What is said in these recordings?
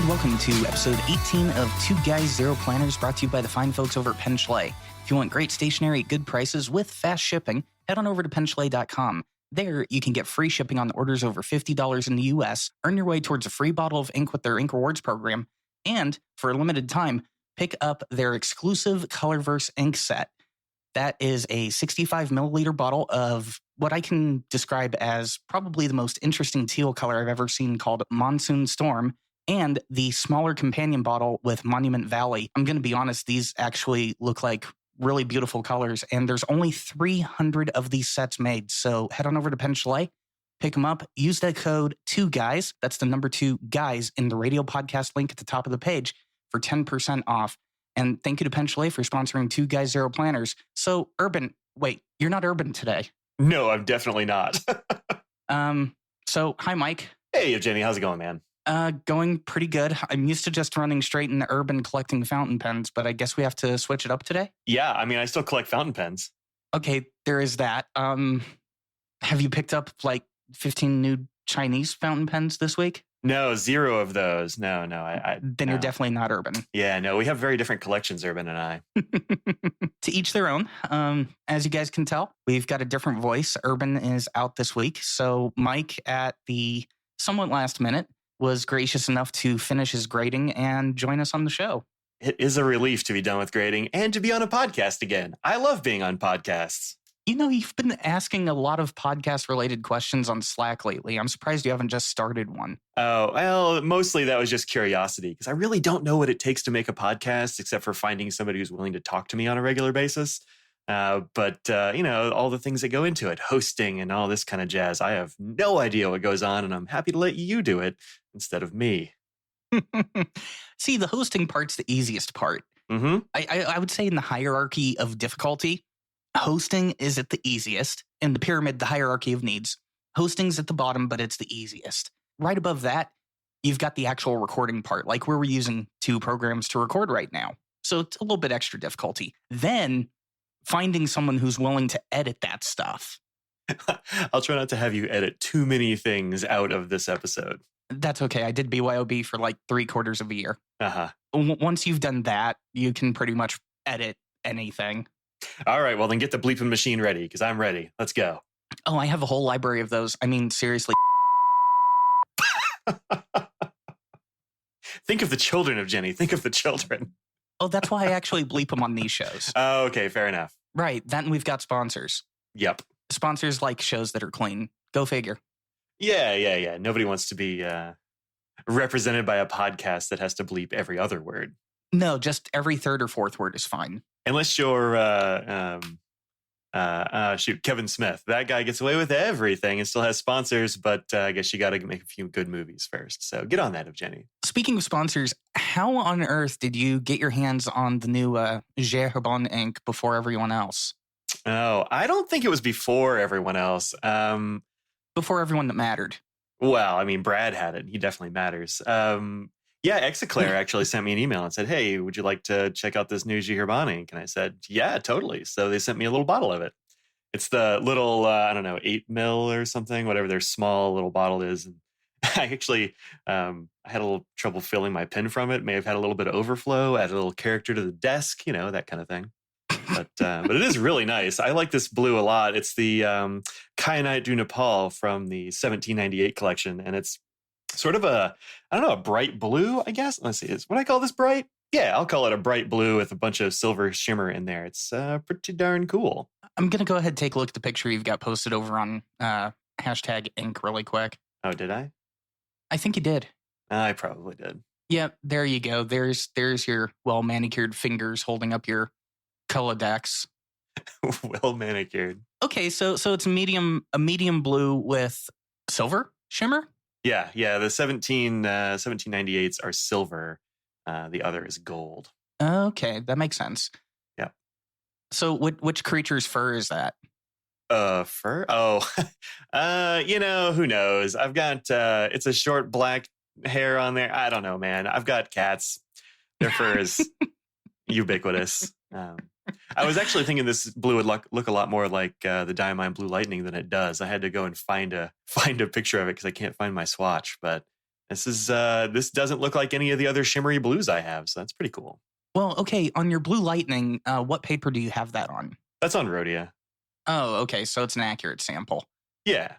and welcome to episode 18 of Two Guys, Zero Planners, brought to you by the fine folks over at Pen Chalet. If you want great stationery at good prices with fast shipping, head on over to penchalet.com. There, you can get free shipping on orders over $50 in the U.S., earn your way towards a free bottle of ink with their Ink Rewards program, and, for a limited time, pick up their exclusive Colorverse ink set. That is a 65 milliliter bottle of what I can describe as probably the most interesting teal color I've ever seen, called Monsoon Storm, and the smaller companion bottle with Monument Valley. I'm going to be honest, these actually look like really beautiful colors, and there's only 300 of these sets made. So head on over to Pen Chalet, pick them up, use that code 2GUYS, that's the number 2 guys in the radio podcast link at the top of the page for 10% off. And thank you to Pen Chalet for sponsoring Two Guys, Zero Planners. So Urban, wait, you're not Urban today. No, I'm definitely not. So hi, Mike. Hey, Yvgenii, how's it going, man? Going pretty good. I'm used to just running straight into Urban collecting fountain pens, but I guess we have to switch it up today. Yeah, I mean, I still collect fountain pens. Okay, there is that. Have you picked up like 15 new Chinese fountain pens this week? No, 0 of those. No. Then you're definitely not Urban. Yeah, no, we have very different collections, Urban and I. To each their own. As you guys can tell, we've got a different voice. Urban is out this week. So Mike, at the somewhat last minute, was gracious enough to finish his grading and join us on the show. It is a relief to be done with grading and to be on a podcast again. I love being on podcasts. You know, you've been asking a lot of podcast-related questions on Slack lately. I'm surprised you haven't just started one. Oh, well, mostly that was just curiosity, because I really don't know what it takes to make a podcast, except for finding somebody who's willing to talk to me on a regular basis. But you know, all the things that go into it, hosting and all this kind of jazz, I have no idea what goes on, and I'm happy to let you do it instead of me. See, the hosting part's the easiest part. Mm-hmm. I would say in the hierarchy of difficulty, hosting is at the easiest. In the pyramid, the hierarchy of needs, hosting's at the bottom, but it's the easiest. Right above that, you've got the actual recording part, like where we're using 2 programs to record right now. So it's a little bit extra difficulty. Then finding someone who's willing to edit that stuff. I'll try not to have you edit too many things out of this episode. That's okay. I did BYOB for like 3/4 of a year. Uh-huh. Once you've done that, you can pretty much edit anything. All right, well then get the bleeping machine ready, because I'm ready. Let's go. Oh, I have a whole library of those. I mean, seriously. Think of the children, Yvgenii. Think of the children. Oh, that's why I actually bleep them on these shows. Oh, okay, fair enough. Right. That and we've got sponsors. Yep. Sponsors like shows that are clean. Go figure. Yeah. Nobody wants to be represented by a podcast that has to bleep every other word. No, just every 3rd or 4th word is fine. Unless you're, Kevin Smith. That guy gets away with everything and still has sponsors, but I guess you got to make a few good movies first. So get on that, Yvgenii. Speaking of sponsors, how on earth did you get your hands on the new Yvgenii ink before everyone else? Oh, I don't think it was before everyone else. Before everyone that mattered. Well, I mean, Brad had it. He definitely matters. Yeah, Execlair actually sent me an email and said, hey, would you like to check out this new Yvgenii ink? And I said, yeah, totally. So they sent me a little bottle of it. It's the little, 8 mil or something, whatever their small little bottle is. And I actually, I had a little trouble filling my pen from it. May have had a little bit of overflow, add a little character to the desk, that kind of thing. But it is really nice. I like this blue a lot. It's the Kyanite du Nepal from the 1798 collection. And it's sort of a bright blue, I guess. Let's see, what I call this bright? Yeah, I'll call it a bright blue with a bunch of silver shimmer in there. It's pretty darn cool. I'm going to go ahead and take a look at the picture you've got posted over on #ink really quick. Oh, did I? I think you did. I probably did. Yeah, there you go. There's your well-manicured fingers holding up your Colodex. Well manicured. Okay, so it's a medium blue with silver shimmer? Yeah. The 1798s are silver. The other is gold. Okay, that makes sense. Yeah. So which creature's fur is that? Fur? Oh, who knows? I've got, it's a short black hair on there. I don't know, man. I've got cats. Their fur is ubiquitous. I was actually thinking this blue would look a lot more like the Diamine Blue Lightning than it does. I had to go and find a picture of it because I can't find my swatch. But This doesn't look like any of the other shimmery blues I have, so that's pretty cool. Well, okay, on your Blue Lightning, what paper do you have that on? That's on Rhodia. Oh, okay, so it's an accurate sample. Yeah,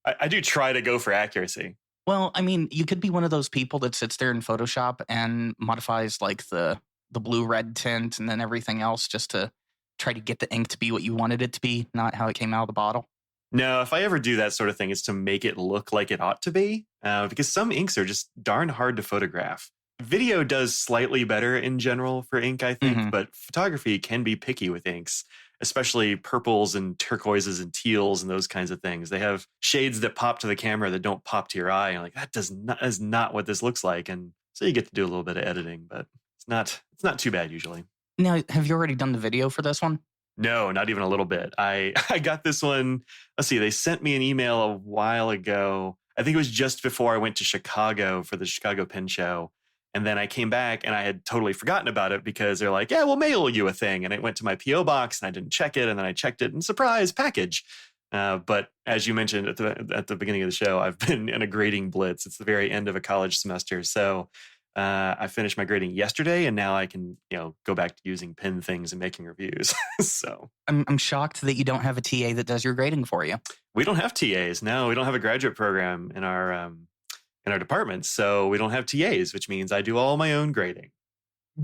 I do try to go for accuracy. Well, I mean, you could be one of those people that sits there in Photoshop and modifies like the blue-red tint and then everything else just to try to get the ink to be what you wanted it to be, not how it came out of the bottle. No, if I ever do that sort of thing, it's to make it look like it ought to be, because some inks are just darn hard to photograph. Video does slightly better in general for ink, I think, but photography can be picky with inks, especially purples and turquoises and teals and those kinds of things. They have shades that pop to the camera that don't pop to your eye. And like, that is not what this looks like. And so you get to do a little bit of editing, but it's not too bad usually. Now, have you already done the video for this one? No, not even a little bit. I got this one. Let's see. They sent me an email a while ago. I think it was just before I went to Chicago for the Chicago Pen Show. And then I came back and I had totally forgotten about it because they're like, yeah, we'll mail you a thing. And it went to my P.O. box and I didn't check it. And then I checked it and surprise, package. But as you mentioned at the beginning of the show, I've been in a grading blitz. It's the very end of a college semester. So I finished my grading yesterday and now I can, go back to using pen things and making reviews. So I'm shocked that you don't have a TA that does your grading for you. We don't have TAs. No, we don't have a graduate program in our department. So we don't have TAs, which means I do all my own grading.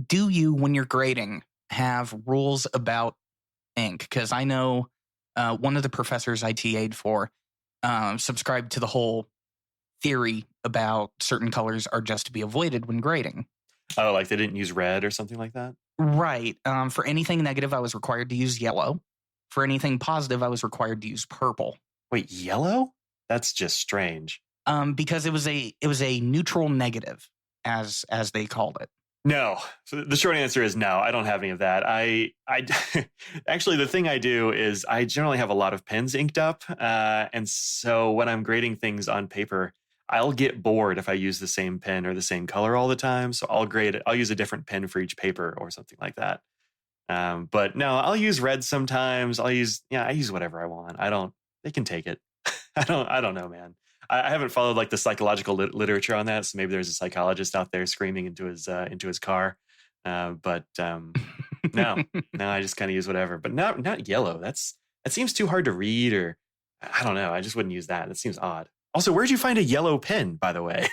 Do you, when you're grading, have rules about ink? Because I know one of the professors I TA'd for subscribed to the whole theory about certain colors are just to be avoided when grading. Oh, like they didn't use red or something like that? Right. For anything negative, I was required to use yellow. For anything positive, I was required to use purple. Wait, yellow? That's just strange. Because it was a neutral negative, as they called it. No. So the short answer is no. I don't have any of that. I actually, the thing I do is I generally have a lot of pens inked up, and so when I'm grading things on paper, I'll get bored if I use the same pen or the same color all the time. So I'll use a different pen for each paper or something like that. But no, I'll use red sometimes. I use whatever I want. They can take it. I don't know, man. I haven't followed like the psychological literature on that. So maybe there's a psychologist out there screaming into his car. But no, I just kind of use whatever, but not yellow. That seems too hard to read, or I don't know. I just wouldn't use that. That seems odd. Also, where'd you find a yellow pen, by the way?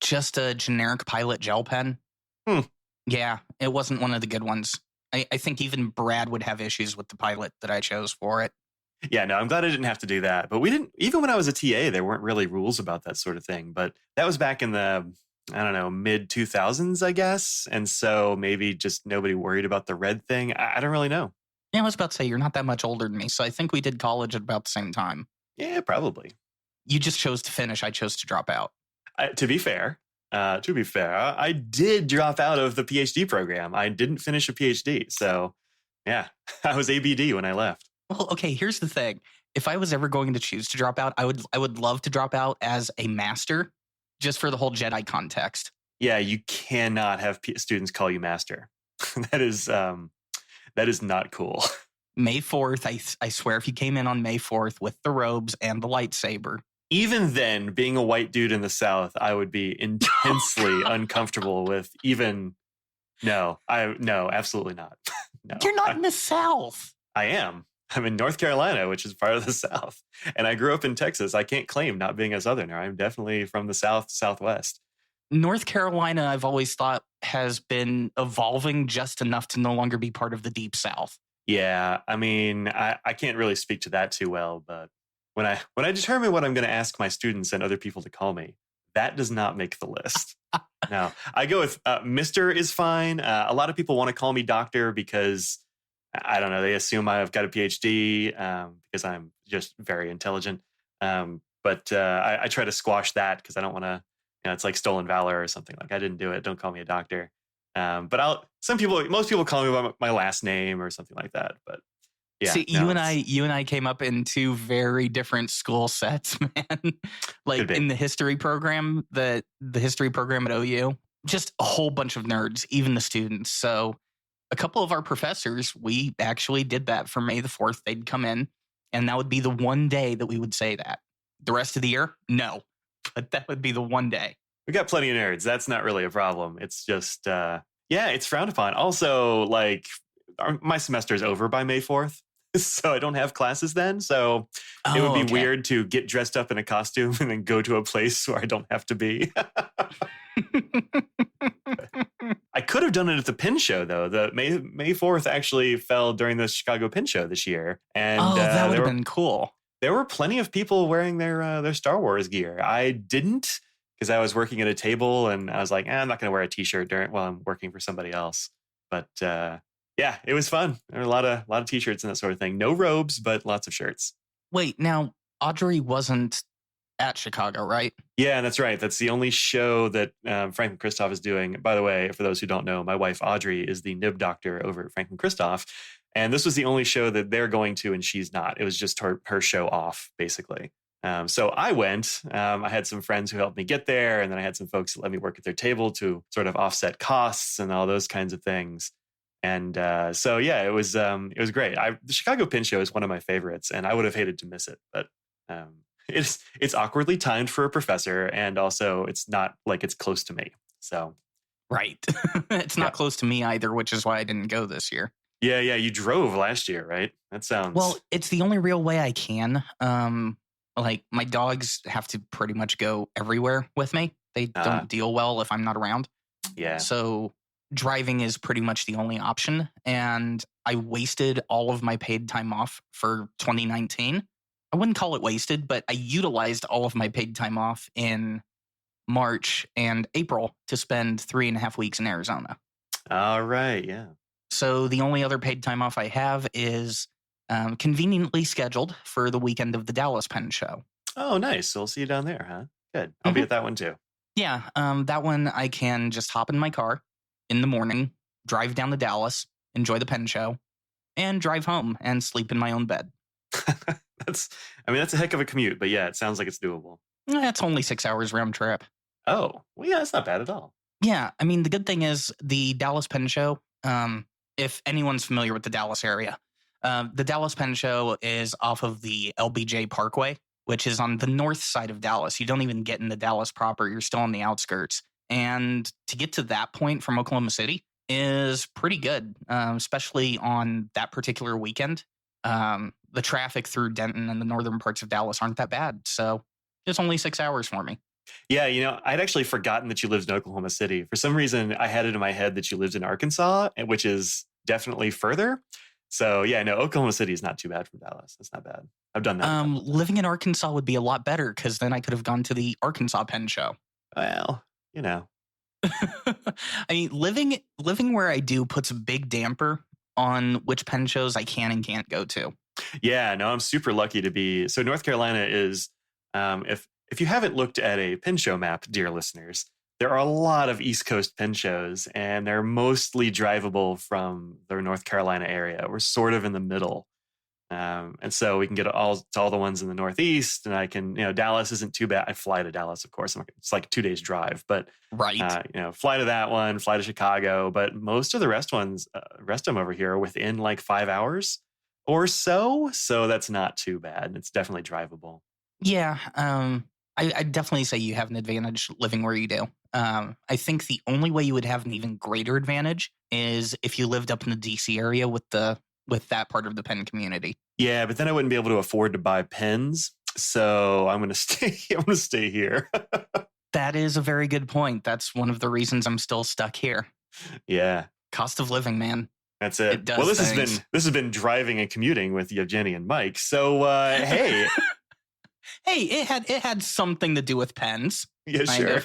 Just a generic Pilot gel pen. Yeah, it wasn't one of the good ones. I think even Brad would have issues with the Pilot that I chose for it. Yeah, no, I'm glad I didn't have to do that. But we didn't, even when I was a TA, there weren't really rules about that sort of thing. But that was back in the, I don't know, mid 2000s, I guess. And so maybe just nobody worried about the red thing. I don't really know. Yeah, I was about to say, you're not that much older than me. So I think we did college at about the same time. Yeah, probably. You just chose to finish. I chose to drop out. To be fair, I did drop out of the PhD program. I didn't finish a PhD. So yeah, I was ABD when I left. Well, okay, here's the thing. If I was ever going to choose to drop out, I would love to drop out as a master, just for the whole Jedi context. Yeah, you cannot have students call you master. That is not cool. May 4th, I swear, if you came in on May 4th with the robes and the lightsaber. Even then, being a white dude in the South, I would be intensely uncomfortable with even. No, absolutely not. No, you're not in the South. I am. I'm in North Carolina, which is part of the South. And I grew up in Texas. I can't claim not being a Southerner. I'm definitely from the South, Southwest. North Carolina, I've always thought, has been evolving just enough to no longer be part of the Deep South. Yeah, I mean, I can't really speak to that too well, but when I determine what I'm going to ask my students and other people to call me, that does not make the list. No, I go with Mr. is fine. A lot of people want to call me doctor because, I don't know, they assume I've got a PhD because I'm just very intelligent. But I try to squash that because I don't want to, it's like stolen valor or something. Like, I didn't do it. Don't call me a doctor. But most people call me by my last name or something like that. But yeah. See, you and I came up in two very different school sets, man. Like in the history program, the history program at OU, just a whole bunch of nerds, even the students. So a couple of our professors, we actually did that for May the 4th. They'd come in and that would be the one day that we would say that. The rest of the year, no. But that would be the one day. We got plenty of nerds. That's not really a problem. It's just, it's frowned upon. Also, like, my semester is over by May 4th, so I don't have classes then. So it would be weird to get dressed up in a costume and then go to a place where I don't have to be. I could have done it at the Pin Show, though. The May 4th actually fell during the Chicago Pin Show this year. And that would have been cool. There were plenty of people wearing their Star Wars gear. I didn't, because I was working at a table and I was like, I'm not going to wear a t-shirt while I'm working for somebody else. But it was fun. There were a lot of t-shirts and that sort of thing. No robes, but lots of shirts. Wait, now Audrey wasn't at Chicago, right? Yeah, that's right. That's the only show that Franklin Christoph is doing. By the way, for those who don't know, my wife Audrey is the nib doctor over at Franklin Christoph. And this was the only show that they're going to, and she's not. It was just her show off, basically. So I went. I had some friends who helped me get there, and then I had some folks that let me work at their table to sort of offset costs and all those kinds of things. And it was great. The Chicago Pin Show is one of my favorites, and I would have hated to miss it. But it's awkwardly timed for a professor, and also it's not like it's close to me. So right, it's not close to me either, which is why I didn't go this year. Yeah, you drove last year, right? That sounds... Well, it's the only real way I can. Like, my dogs have to pretty much go everywhere with me. They don't deal well if I'm not around. Yeah. So driving is pretty much the only option. And I wasted all of my paid time off for 2019. I wouldn't call it wasted, but I utilized all of my paid time off in March and April to spend 3.5 weeks in Arizona. All right, yeah. So the only other paid time off I have is conveniently scheduled for the weekend of the Dallas Pen Show. Oh, nice. So we'll see you down there, huh? Good. I'll be at that one too. Yeah, that one I can just hop in my car in the morning, drive down to Dallas, enjoy the pen show, and drive home and sleep in my own bed. That's a heck of a commute, but yeah, it sounds like it's doable. It's only 6 hours round trip. Oh, well, yeah, that's not bad at all. Yeah, I mean, the good thing is the Dallas Pen Show, if anyone's familiar with the Dallas area, the Dallas Pen Show is off of the LBJ Parkway, which is on the north side of Dallas. You don't even get into Dallas proper. You're still on the outskirts. And to get to that point from Oklahoma City is pretty good, especially on that particular weekend. The traffic through Denton and the northern parts of Dallas aren't that bad. So it's only 6 hours for me. Yeah, I'd actually forgotten that you lived in Oklahoma City. For some reason, I had it in my head that you lived in Arkansas, which is definitely further. So, yeah, no, Oklahoma City is not too bad from Dallas. That's not bad. I've done that. Living in Arkansas would be a lot better because then I could have gone to the Arkansas Pen Show. Well, I mean, living where I do puts a big damper on which pen shows I can and can't go to. Yeah, no, I'm super lucky to be. So North Carolina is, if you haven't looked at a pen show map, dear listeners, there are a lot of East Coast pen shows, and they're mostly drivable from the North Carolina area. We're sort of in the middle. And so we can get to all the ones in the Northeast, and I can, Dallas isn't too bad. I fly to Dallas, of course. It's like a 2 days drive, but right. Fly to that one, fly to Chicago. But most of the rest of them over here are within like 5 hours or so. So that's not too bad. It's definitely drivable. Yeah. I definitely say you have an advantage living where you do. I think the only way you would have an even greater advantage is if you lived up in the DC area with that part of the pen community. Yeah, but then I wouldn't be able to afford to buy pens. So I'm going to stay here. That is a very good point. That's one of the reasons I'm still stuck here. Yeah. Had living, man. That's it. It does well, this things. has been driving and commuting with Yvgenii and Mike. So, hey. Hey, it had something to do with pens. Yeah, sure.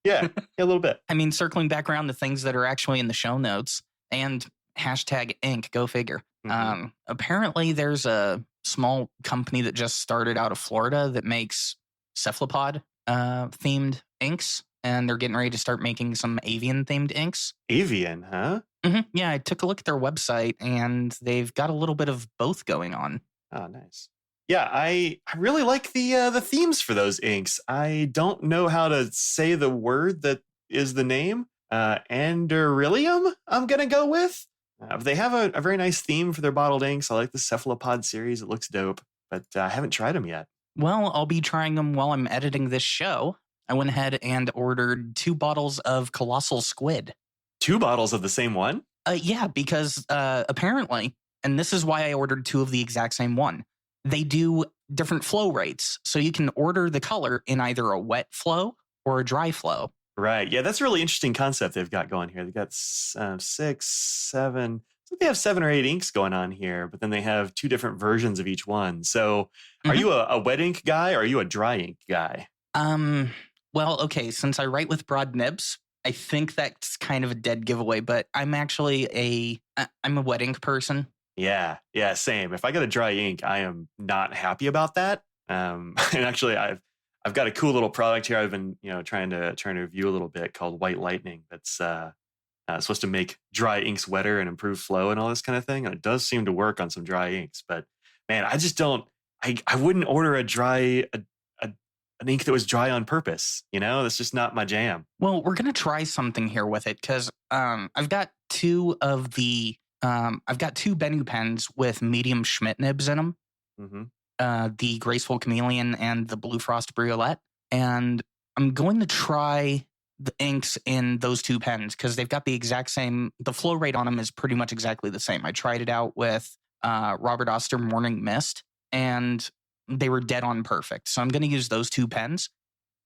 Yeah, a little bit. I mean, circling back around to things that are actually in the show notes and hashtag ink, go figure. Mm-hmm. Apparently, there's a small company that just started out of Florida that makes cephalopod themed inks, and they're getting ready to start making some avian themed inks. Avian, huh? Mm-hmm. Yeah, I took a look at their website, and they've got a little bit of both going on. Oh, nice. Yeah, I really like the themes for those inks. I don't know how to say the word that is the name. Anderillium, I'm going to go with. They have a very nice theme for their bottled inks. I like the cephalopod series. It looks dope, but I haven't tried them yet. Well, I'll be trying them while I'm editing this show. I went ahead and ordered 2 bottles of Colossal Squid. 2 bottles of the same one? Yeah, because apparently, and this is why I ordered 2 of the exact same one, they do different flow rates. So you can order the color in either a wet flow or a dry flow. Right. Yeah, that's a really interesting concept they've got going here. They've got 6, 7. So they have 7 or 8 inks going on here, but then they have 2 different versions of each one. So are you a wet ink guy or are you a dry ink guy? Well, okay, since I write with broad nibs, I think that's kind of a dead giveaway, but I'm actually I'm a wet ink person. Yeah, same. If I get a dry ink, I am not happy about that. And actually, I've got a cool little product here. I've been trying to review a little bit called White Lightning. That's supposed to make dry inks wetter and improve flow and all this kind of thing. And it does seem to work on some dry inks, but man, I just don't. I wouldn't order an ink that was dry on purpose. That's just not my jam. Well, we're gonna try something here with it because I've got 2 of the. I've got 2 Benu pens with medium Schmidt nibs in them. Mm-hmm. The Graceful Chameleon and the Blue Frost Briolette. And I'm going to try the inks in those 2 pens because they've got the exact same, the flow rate on them is pretty much exactly the same. I tried it out with Robert Oster Morning Mist and they were dead on perfect. So I'm going to use those 2 pens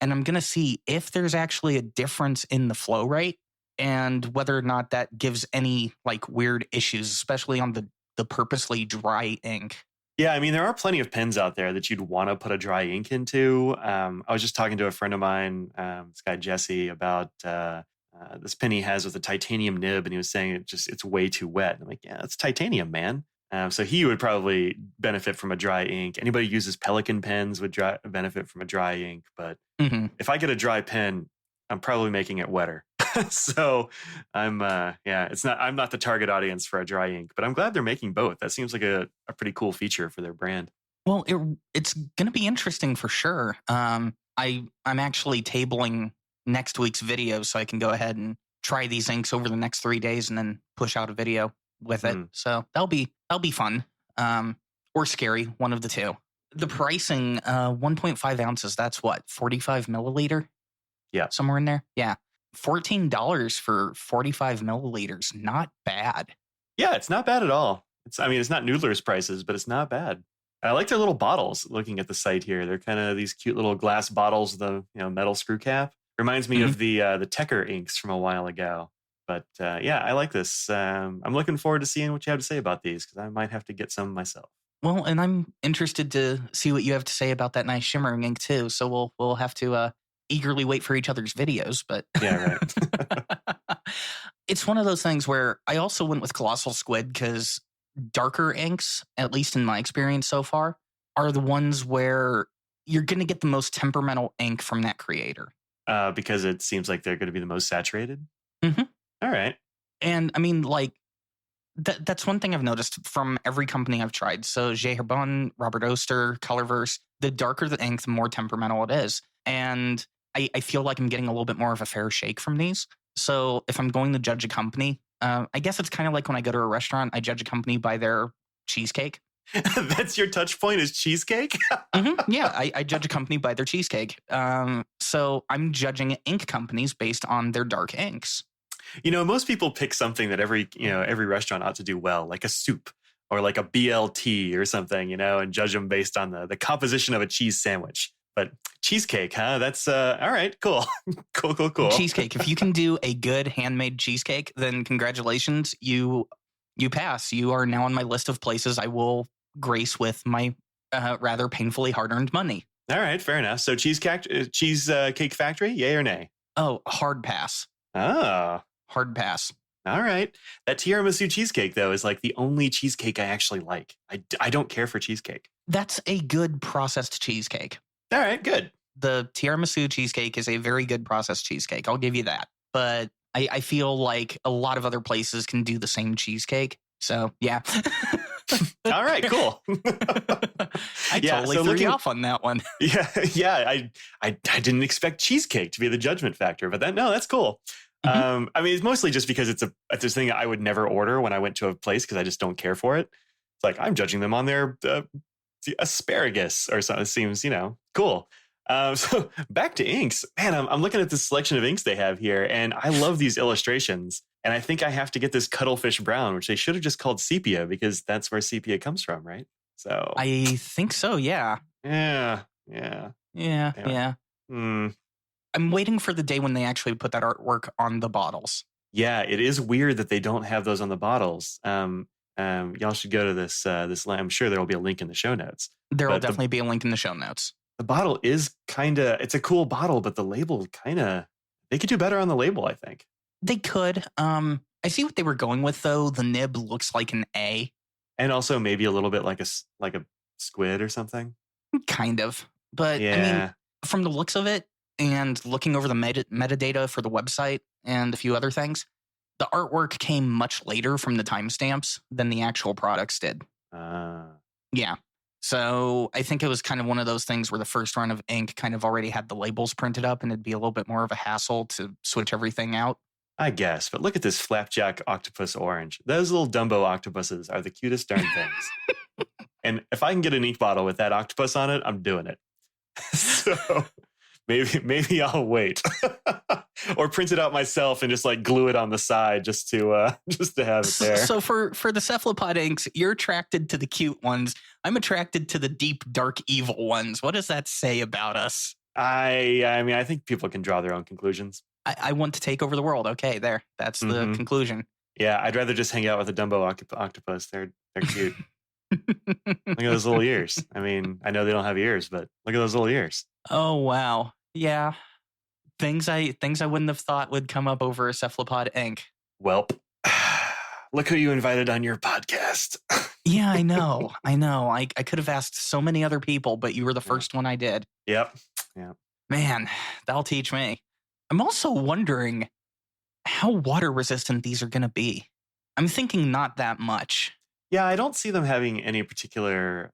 and I'm going to see if there's actually a difference in the flow rate and whether or not that gives any like weird issues, especially on the purposely dry ink. Yeah, I mean, there are plenty of pens out there that you'd want to put a dry ink into. I was just talking to a friend of mine, this guy Jesse, about this pen he has with a titanium nib, and he was saying it's way too wet. And I'm like, yeah, it's titanium, man. So he would probably benefit from a dry ink. Anybody who uses Pelican pens would benefit from a dry ink. But if I get a dry pen, I'm probably making it wetter. So I'm not the target audience for a dry ink, but I'm glad they're making both. That seems like a pretty cool feature for their brand. Well, it's going to be interesting for sure. I'm actually tabling next week's video so I can go ahead and try these inks over the next 3 days and then push out a video with it. So that'll be fun. Or scary, one of the two. The pricing, 1.5 ounces, that's what, 45 milliliter? Yeah. Somewhere in there? Yeah. $14 for 45 milliliters. Not bad. Yeah, it's not bad at all. It's not Noodler's prices, but it's not bad. I like their little bottles. Looking at the site here, they're kind of these cute little glass bottles with the metal screw cap. Reminds me of the Tecker inks from a while ago. But I like this. I'm looking forward to seeing what you have to say about these because I might have to get some myself. Well, and I'm interested to see what you have to say about that nice shimmering ink too. So we'll have to eagerly wait for each other's videos. But yeah, right. It's one of those things where I also went with Colossal Squid because darker inks, at least in my experience so far, are the ones where you're going to get the most temperamental ink from that creator. Because it seems like they're going to be the most saturated. Mm-hmm. All right. And I mean, like, that's one thing I've noticed from every company I've tried. So Herbon, Robert Oster, Colorverse, the darker the ink, the more temperamental it is. And I feel like I'm getting a little bit more of a fair shake from these. So if I'm going to judge a company, I guess it's kind of like when I go to a restaurant, I judge a company by their cheesecake. That's your touch point is cheesecake? Yeah, I judge a company by their cheesecake. So I'm judging ink companies based on their dark inks. Most people pick something that every restaurant ought to do well, like a soup or like a BLT or something, and judge them based on the composition of a cheese sandwich. But cheesecake, huh? That's all right. Cool. Cool. Cheesecake. If you can do a good handmade cheesecake, then congratulations. You pass. You are now on my list of places I will grace with my rather painfully hard-earned money. All right. Fair enough. So Cheesecake Factory, yay or nay? Oh, hard pass. Oh. Hard pass. All right. That tiramisu cheesecake, though, is like the only cheesecake I actually like. I don't care for cheesecake. That's a good processed cheesecake. All right, good. The tiramisu cheesecake is a very good processed cheesecake. I'll give you that. But I feel like a lot of other places can do the same cheesecake. So, yeah. All right, cool. I totally threw you off on that one. Yeah. I didn't expect cheesecake to be the judgment factor, but that's cool. It's mostly just because it's this thing I would never order when I went to a place because I just don't care for it. It's like I'm judging them on their asparagus or something. It seems, cool. So back to inks, man. I'm looking at this selection of inks they have here, and I love these illustrations. And I think I have to get this cuttlefish brown, which they should have just called sepia because that's where sepia comes from, right? So I think so. Yeah. yeah. Yeah. Anyway. Yeah. I'm waiting for the day when they actually put that artwork on the bottles. Yeah, it is weird that they don't have those on the bottles. Y'all should go to this. I'm sure there will be a link in the show notes. There will definitely be a link in the show notes. The bottle is it's a cool bottle, but the label they could do better on the label, I think. They could. I see what they were going with, though. The nib looks like an A. And also maybe a little bit like a squid or something. Kind of. But yeah. I mean, from the looks of it and looking over the metadata for the website and a few other things, the artwork came much later from the timestamps than the actual products did. Yeah. So I think it was kind of one of those things where the first run of ink kind of already had the labels printed up and it'd be a little bit more of a hassle to switch everything out. I guess. But look at this flapjack octopus orange. Those little Dumbo octopuses are the cutest darn things. And if I can get an ink bottle with that octopus on it, I'm doing it. So maybe I'll wait. Or print it out myself and just like glue it on the side just to have it there. So for the cephalopod inks, you're attracted to the cute ones. I'm attracted to the deep, dark, evil ones. What does that say about us? I mean, I think people can draw their own conclusions. I want to take over the world. Okay, there. That's the conclusion. Yeah, I'd rather just hang out with a Dumbo octopus. They're cute. Look at those little ears. I mean, I know they don't have ears, but look at those little ears. Oh, wow. Yeah. Things I wouldn't have thought would come up over a cephalopod ink. Welp. Look who you invited on your podcast. Yeah, I know. I could have asked so many other people, but you were the first one I did. Yep. Man, that'll teach me. I'm also wondering how water resistant these are going to be. I'm thinking not that much. Yeah, I don't see them having any particular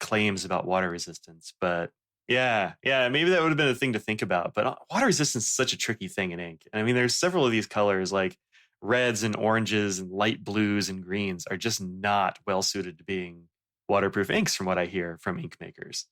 claims about water resistance, but yeah, maybe that would have been a thing to think about. But water resistance is such a tricky thing in ink. I mean, there's several of these colors like reds and oranges and light blues and greens are just not well suited to being waterproof inks from what I hear from ink makers.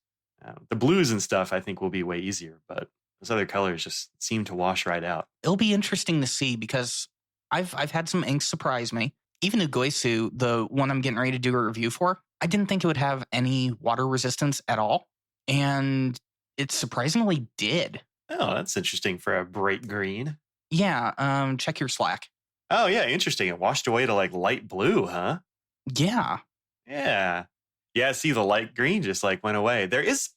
The blues and stuff I think will be way easier, but those other colors just seem to wash right out. It'll be interesting to see because I've had some inks surprise me. Even Yvgenii, the one I'm getting ready to do a review for, I didn't think it would have any water resistance at all. And it surprisingly did. Oh, that's interesting for a bright green. Yeah, check your Slack. Oh, yeah, interesting. It washed away to like light blue, huh? Yeah. Yeah, see, the light green just like went away. There is,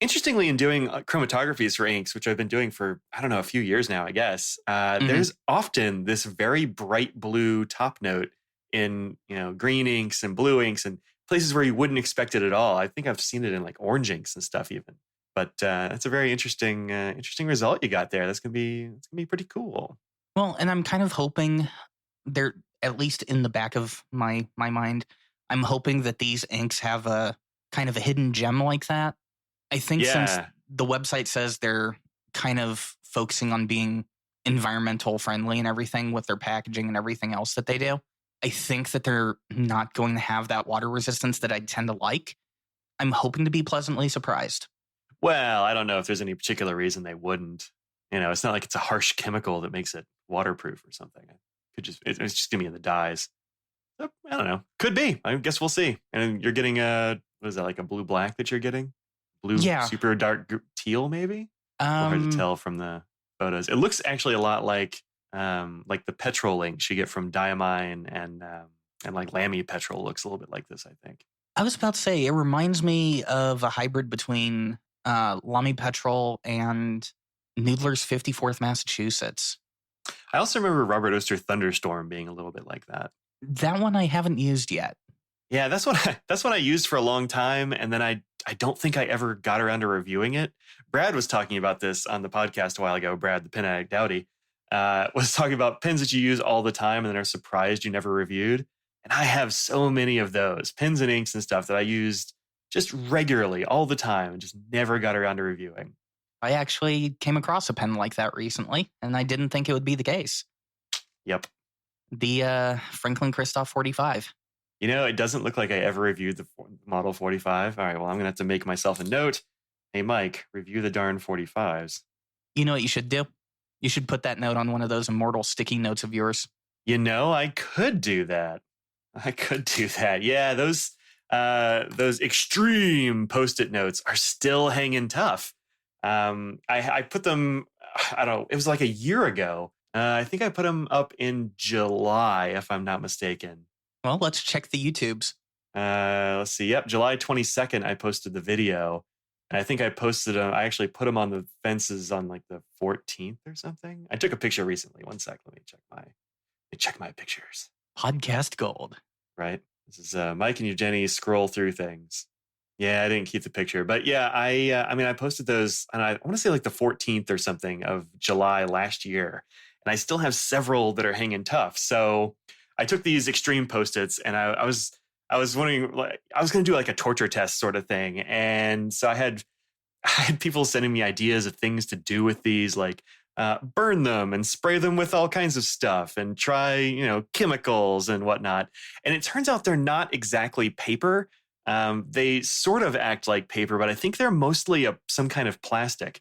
interestingly, in doing chromatographies for inks, which I've been doing for, I don't know, a few years now, I guess, there's often this very bright blue top note in, green inks and blue inks and places where you wouldn't expect it at all. I think I've seen it in like orange inks and stuff even. But that's a very interesting result you got there. It's gonna be pretty cool. Well, and I'm kind of hoping they're at least in the back of my mind. I'm hoping that these inks have a kind of a hidden gem like that. I think since the website says they're kind of focusing on being environmental friendly and everything with their packaging and everything else that they do, I think that they're not going to have that water resistance that I tend to like. I'm hoping to be pleasantly surprised. Well, I don't know if there's any particular reason they wouldn't. It's not like it's a harsh chemical that makes it waterproof or something. It's just gonna be in the dyes. So, I don't know. Could be. I guess we'll see. And you're getting what is that, like a blue black that you're getting? Blue super dark teal, maybe? Hard to tell from the photos. It looks actually a lot like the petrol inks you get from Diamine and like Lamy petrol looks a little bit like this, I think. I was about to say, it reminds me of a hybrid between Lamy Petrol and Noodler's 54th Massachusetts. I also remember Robert Oster Thunderstorm being a little bit like that. That one I haven't used yet. Yeah, that's what I used for a long time, and then I don't think I ever got around to reviewing it. Brad was talking about this on the podcast a while ago. Brad, the pen addict Dowdy, was talking about pens that you use all the time and then are surprised you never reviewed. And I have so many of those pens and inks and stuff that I used just regularly all the time and just never got around to reviewing. I actually came across a pen like that recently, and I didn't think it would be the case. Yep. The Franklin Christoph 45. It doesn't look like I ever reviewed the model 45. All right, well, I'm going to have to make myself a note Hey, Mike, review the darn 45s. You know what you should do? You should put that note on one of those immortal sticky notes of yours. I could do that. Yeah, those extreme Post-it notes are still hanging tough. I put them, I don't know, it was like a year ago. I think I put them up in July, if I'm not mistaken. Well, let's check the YouTubes. Let's see. Yep, July 22nd, I posted the video. And I think I posted them. I actually put them on the fences on like the 14th or something. I took a picture recently. One sec. Let me check my pictures. Podcast gold. Right. This is Mike and Yvgenii scroll through things. Yeah, I didn't keep the picture, but yeah, I posted those, and I want to say like the 14th or something of July last year, and I still have several that are hanging tough. So I took these extreme Post-its, and I was wondering, like, I was going to do like a torture test sort of thing, and so I had people sending me ideas of things to do with these, like burn them and spray them with all kinds of stuff and try, chemicals and whatnot. And it turns out they're not exactly paper. They sort of act like paper, but I think they're mostly some kind of plastic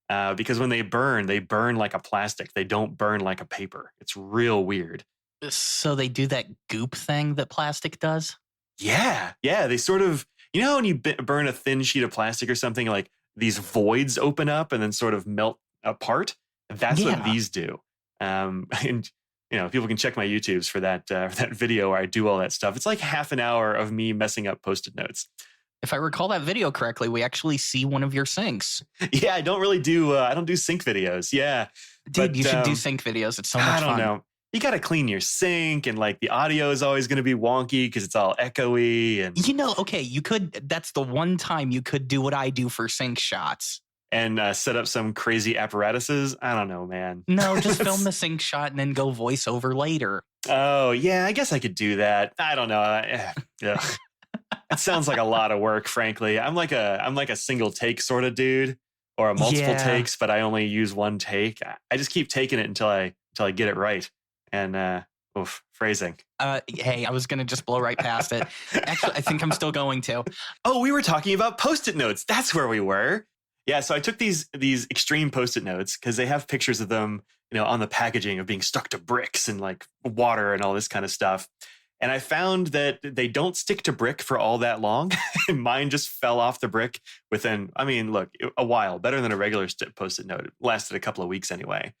because when they burn like a plastic. They don't burn like a paper. It's real weird. So they do that goop thing that plastic does? Yeah. They sort of, when you burn a thin sheet of plastic or something, like these voids open up and then sort of melt apart. That's what these do. And people can check my YouTubes for that video where I do all that stuff. It's like half an hour of me messing up Post-it notes. If I recall that video correctly, we actually see one of your sinks. Yeah, I don't really do. I don't do sync videos. Yeah, dude, you should do sync videos. It's so much fun. I don't know. You got to clean your sync, and like the audio is always going to be wonky because it's all echoey. And okay, you could. That's the one time you could do what I do for sync shots. And set up some crazy apparatuses. I don't know, man. No, just film the sync shot and then go voiceover later. Oh, yeah, I guess I could do that. I don't know. It sounds like a lot of work, frankly. I'm like a single take sort of dude, or a multiple takes, but I only use one take. I just keep taking it until I get it right. And phrasing. Hey, I was going to just blow right past it. Actually, I think I'm still going to. Oh, we were talking about Post-it notes. That's where we were. Yeah, so I took these extreme Post-it notes because they have pictures of them, on the packaging of being stuck to bricks and like water and all this kind of stuff. And I found that they don't stick to brick for all that long. Mine just fell off the brick within, a while. Better than a regular Post-it note. It lasted a couple of weeks anyway.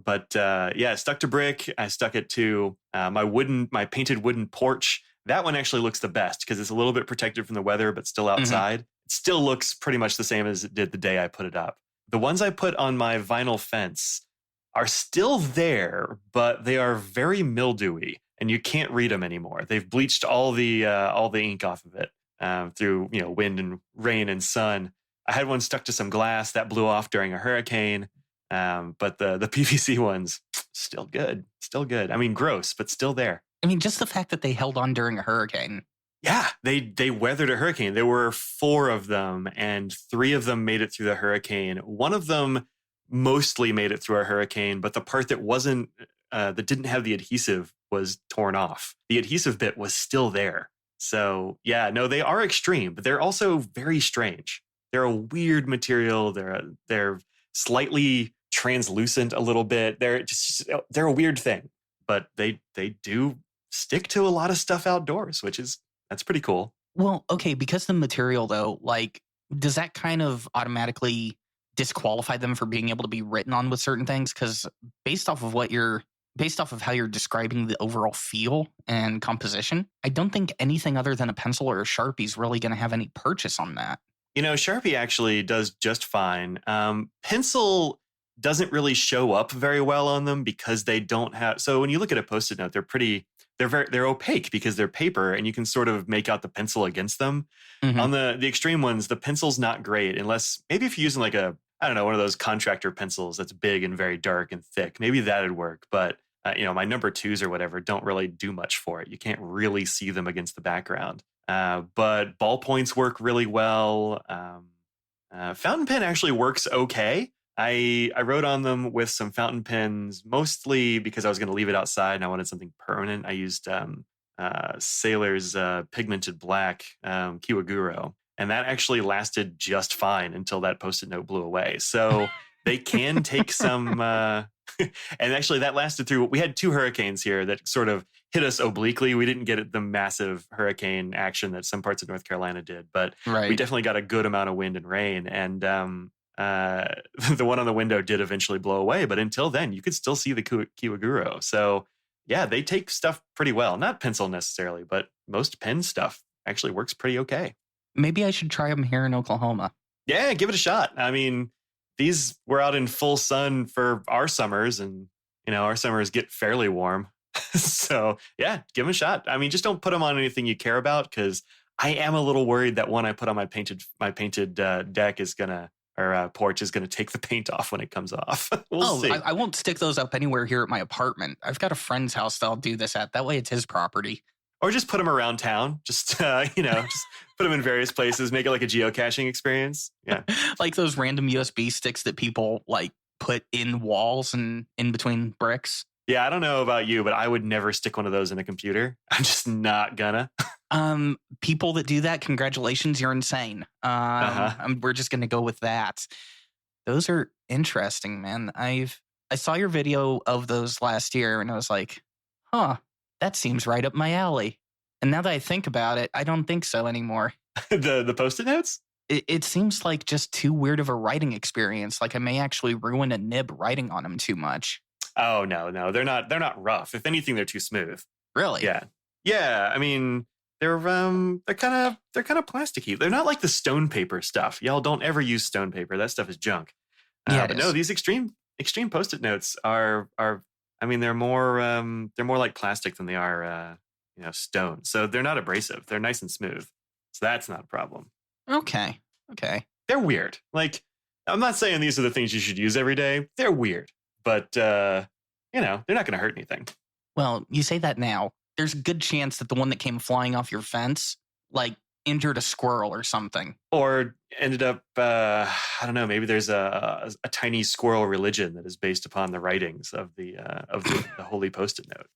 But it stuck to brick. I stuck it to my painted wooden porch. That one actually looks the best because it's a little bit protected from the weather, but still outside. Mm-hmm. It still looks pretty much the same as it did the day I put it up. The ones I put on my vinyl fence are still there, but they are very mildewy, and you can't read them anymore. They've bleached all the ink off of it through wind and rain and sun. I had one stuck to some glass that blew off during a hurricane, but the PVC ones still good. I mean, gross, but still there. I mean, just the fact that they held on during a hurricane. Yeah, they weathered a hurricane. There were 4 of them, and 3 of them made it through the hurricane. One of them mostly made it through a hurricane, but the part that wasn't, that didn't have the adhesive was torn off. The adhesive bit was still there. So yeah, no, they are extreme, but they're also very strange. They're a weird material. They're slightly translucent a little bit. They're a weird thing, but they do stick to a lot of stuff outdoors, that's pretty cool. Well, okay, because the material, though, like, does that kind of automatically disqualify them for being able to be written on with certain things? Because based off of how you're describing the overall feel and composition, I don't think anything other than a pencil or a Sharpie is really going to have any purchase on that. Sharpie actually does just fine. Pencil doesn't really show up very well on them because they don't have. So when you look at a Post-it note, they're opaque because they're paper, and you can sort of make out the pencil against them. Mm-hmm. On the extreme ones, the pencil's not great unless maybe if you're using like one of those contractor pencils that's big and very dark and thick, maybe that'd work. But my number 2s or whatever don't really do much for it. You can't really see them against the background. But ballpoints work really well. Fountain pen actually works okay. I wrote on them with some fountain pens, mostly because I was going to leave it outside and I wanted something permanent. I used Sailor's pigmented black Kiwaguro. And that actually lasted just fine until that Post-it note blew away. So they can take some, and actually that lasted through, we had 2 hurricanes here that sort of hit us obliquely. We didn't get the massive hurricane action that some parts of North Carolina did, but we definitely got a good amount of wind and rain. And the one on the window did eventually blow away. But until then, you could still see the Kiwaguro. So yeah, they take stuff pretty well. Not pencil necessarily, but most pen stuff actually works pretty okay. Maybe I should try them here in Oklahoma. Yeah, give it a shot. I mean, these were out in full sun for our summers, and our summers get fairly warm. So yeah, give them a shot. I mean, just don't put them on anything you care about, because I am a little worried that one I put on my painted deck is gonna, or porch is gonna take the paint off when it comes off. We'll see. I won't stick those up anywhere here at my apartment. I've got a friend's house that I'll do this at. That way it's his property. Or just put them around town. Just, just put them in various places. Make it like a geocaching experience. Yeah. Like those random USB sticks that people like put in walls and in between bricks. Yeah, I don't know about you, but I would never stick one of those in a computer. I'm just not gonna. People that do that, congratulations, you're insane. We're just gonna go with that. Those are interesting, man. I saw your video of those last year and I was like, huh. That seems right up my alley. And now that I think about it, I don't think so anymore. The Post-it notes? It seems like just too weird of a writing experience. Like I may actually ruin a nib writing on them too much. Oh, no. They're not rough. If anything, they're too smooth. Really? Yeah. I mean, they're kind of plasticky. They're not like the stone paper stuff. Y'all don't ever use stone paper. That stuff is junk. But no, these extreme Post-it notes are I mean, they're more like plastic than they are, stone. So they're not abrasive. They're nice and smooth. So that's not a problem. Okay. They're weird. Like, I'm not saying these are the things you should use every day. They're weird, but they're not going to hurt anything. Well, you say that now. There's a good chance that the one that came flying off your fence, like, injured a squirrel or something. Or ended up, I don't know, maybe there's a tiny squirrel religion that is based upon the writings of the holy Post-it note.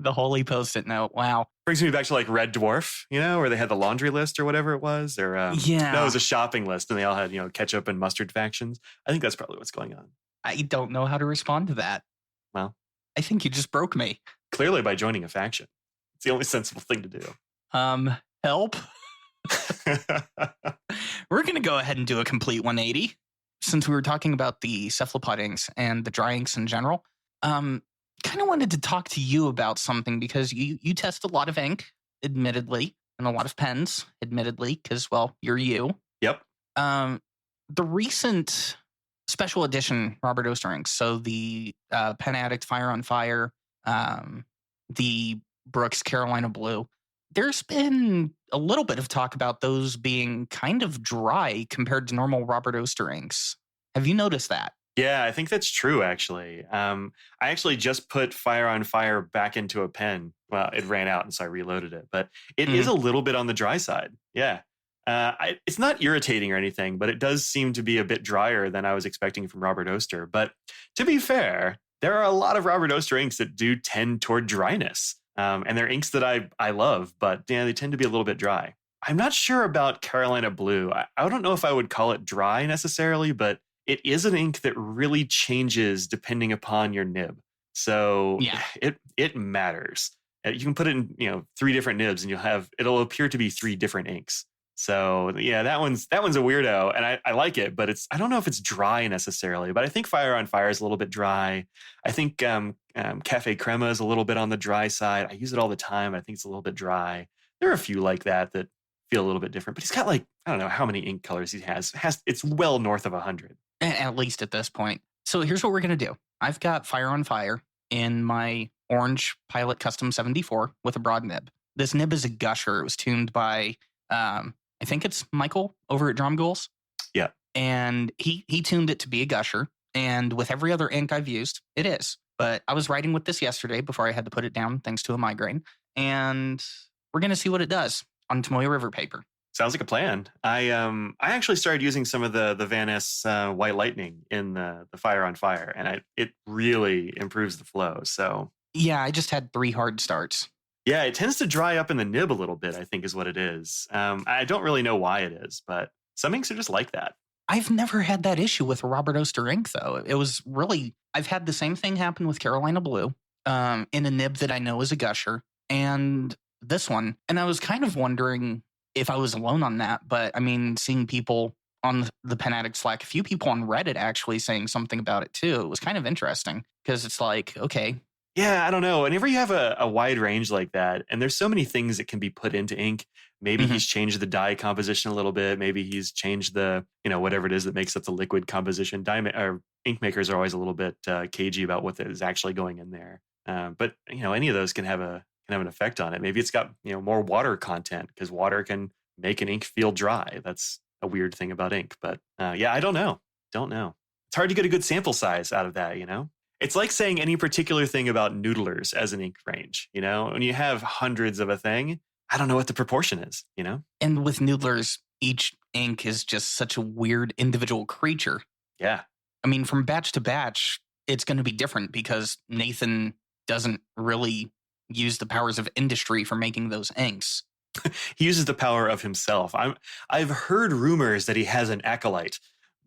The holy Post-it note. Wow. Brings me back to like Red Dwarf, where they had the laundry list or whatever it was. Or no, it was a shopping list and they all had, ketchup and mustard factions. I think that's probably what's going on. I don't know how to respond to that. Well, I think you just broke me. Clearly by joining a faction. It's the only sensible thing to do. Help. We're going to go ahead and do a complete 180. Since we were talking about the cephalopod inks and the dry inks in general, kind of wanted to talk to you about something because you test a lot of ink, admittedly, and a lot of pens, admittedly, because, well, you're you. Yep. The recent special edition Robert Oster inks, so the Pen Addict Fire on Fire, the Brooks Carolina Blue, there's been a little bit of talk about those being kind of dry compared to normal Robert Oster inks. Have you noticed that? Yeah, I think that's true, actually. I actually just put Fire on Fire back into a pen. Well, it ran out, and so I reloaded it. But it is a little bit on the dry side. Yeah. It's not irritating or anything, but it does seem to be a bit drier than I was expecting from Robert Oster. But to be fair, there are a lot of Robert Oster inks that do tend toward dryness. And they're inks that I love, but they tend to be a little bit dry. I'm not sure about Carolina Blue. I don't know if I would call it dry necessarily, but it is an ink that really changes depending upon your nib. So yeah, it matters. You can put it in 3 different nibs, and it'll appear to be 3 different inks. So yeah, that one's a weirdo, and I like it, but I don't know if it's dry necessarily. But I think Fire on Fire is a little bit dry. I think Cafe Crema is a little bit on the dry side. I use it all the time. I think it's a little bit dry. There are a few like that feel a little bit different. But he's got I don't know how many ink colors he has. It's well north of 100. At least at this point. So here's what we're going to do. I've got Fire on Fire in my orange Pilot Custom 74 with a broad nib. This nib is a gusher. It was tuned by, I think it's Michael over at Drum Ghouls. Yeah. And he tuned it to be a gusher. And with every other ink I've used, it is. But I was writing with this yesterday before I had to put it down thanks to a migraine. And we're going to see what it does on Tomoya River paper. Sounds like a plan. I actually started using some of the Van Ness White Lightning in the Fire on Fire, and it really improves the flow. So yeah, I just had 3 hard starts. Yeah, it tends to dry up in the nib a little bit, I think is what it is. I don't really know why it is, but some inks are just like that. I've never had that issue with Robert Oster ink, though. It was really, I've had the same thing happen with Carolina Blue in a nib that I know is a gusher, and this one. And I was kind of wondering if I was alone on that, but I mean, seeing people on the Pen Addict Slack, a few people on Reddit actually saying something about it too. It was kind of interesting because it's like, okay. Yeah, I don't know. Whenever you have a wide range like that, and there's so many things that can be put into ink, maybe he's changed the dye composition a little bit. Maybe he's changed the, whatever it is that makes up the liquid composition. Ink makers are always a little bit cagey about what is actually going in there. But any of those can have an effect on it. Maybe it's got more water content because water can make an ink feel dry. That's a weird thing about ink. But yeah, I don't know. It's hard to get a good sample size out of that. It's like saying any particular thing about noodlers as an ink range. When you have hundreds of a thing, I don't know what the proportion is. And with noodlers, each ink is just such a weird individual creature. Yeah. I mean, from batch to batch, it's going to be different because Nathan doesn't really use the powers of industry for making those inks. He uses the power of himself. I've heard rumors that he has an acolyte,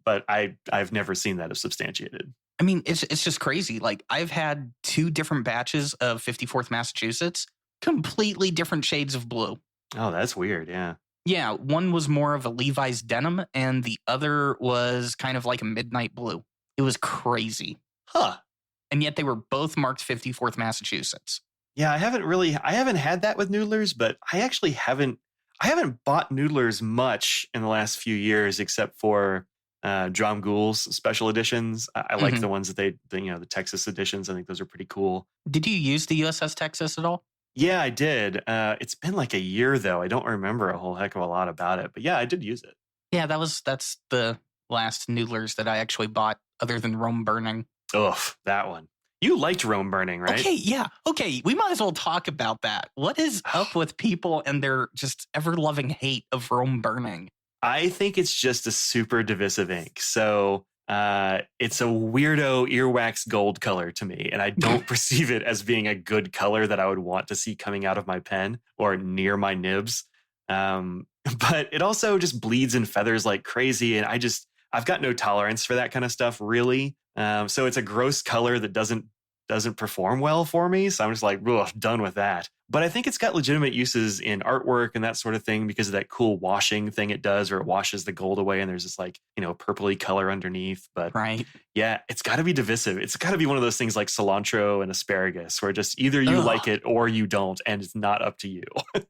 but I've never seen that as substantiated. I mean, it's just crazy. Like, I've had 2 different batches of 54th Massachusetts, completely different shades of blue. Oh, that's weird. Yeah. Yeah, one was more of a Levi's denim, and the other was kind of like a midnight blue. It was crazy. Huh. And yet they were both marked 54th Massachusetts. Yeah, I haven't had that with noodlers, but I haven't bought noodlers much in the last few years, except for Drum Ghoul's special editions. I like the ones that the Texas editions. I think those are pretty cool. Did you use the USS Texas at all? Yeah, I did. It's been like a year though. I don't remember a whole heck of a lot about it, but yeah, I did use it. Yeah, that's the last noodlers that I actually bought other than Rome Burning. Ugh, that one. You liked Rome Burning, right? Okay, yeah. Okay, we might as well talk about that. What is up with people and their just ever-loving hate of Rome Burning? I think it's just a super divisive ink. So it's a weirdo earwax gold color to me, and I don't perceive it as being a good color that I would want to see coming out of my pen or near my nibs. But it also just bleeds and feathers like crazy, and I've got no tolerance for that kind of stuff, really. So it's a gross color that doesn't perform well for me. So I'm just like, done with that. But I think it's got legitimate uses in artwork and that sort of thing because of that cool washing thing it does, where it washes the gold away and there's this like, purpley color underneath. But right. Yeah, it's got to be divisive. It's got to be one of those things like cilantro and asparagus, where just either you like it or you don't, and it's not up to you.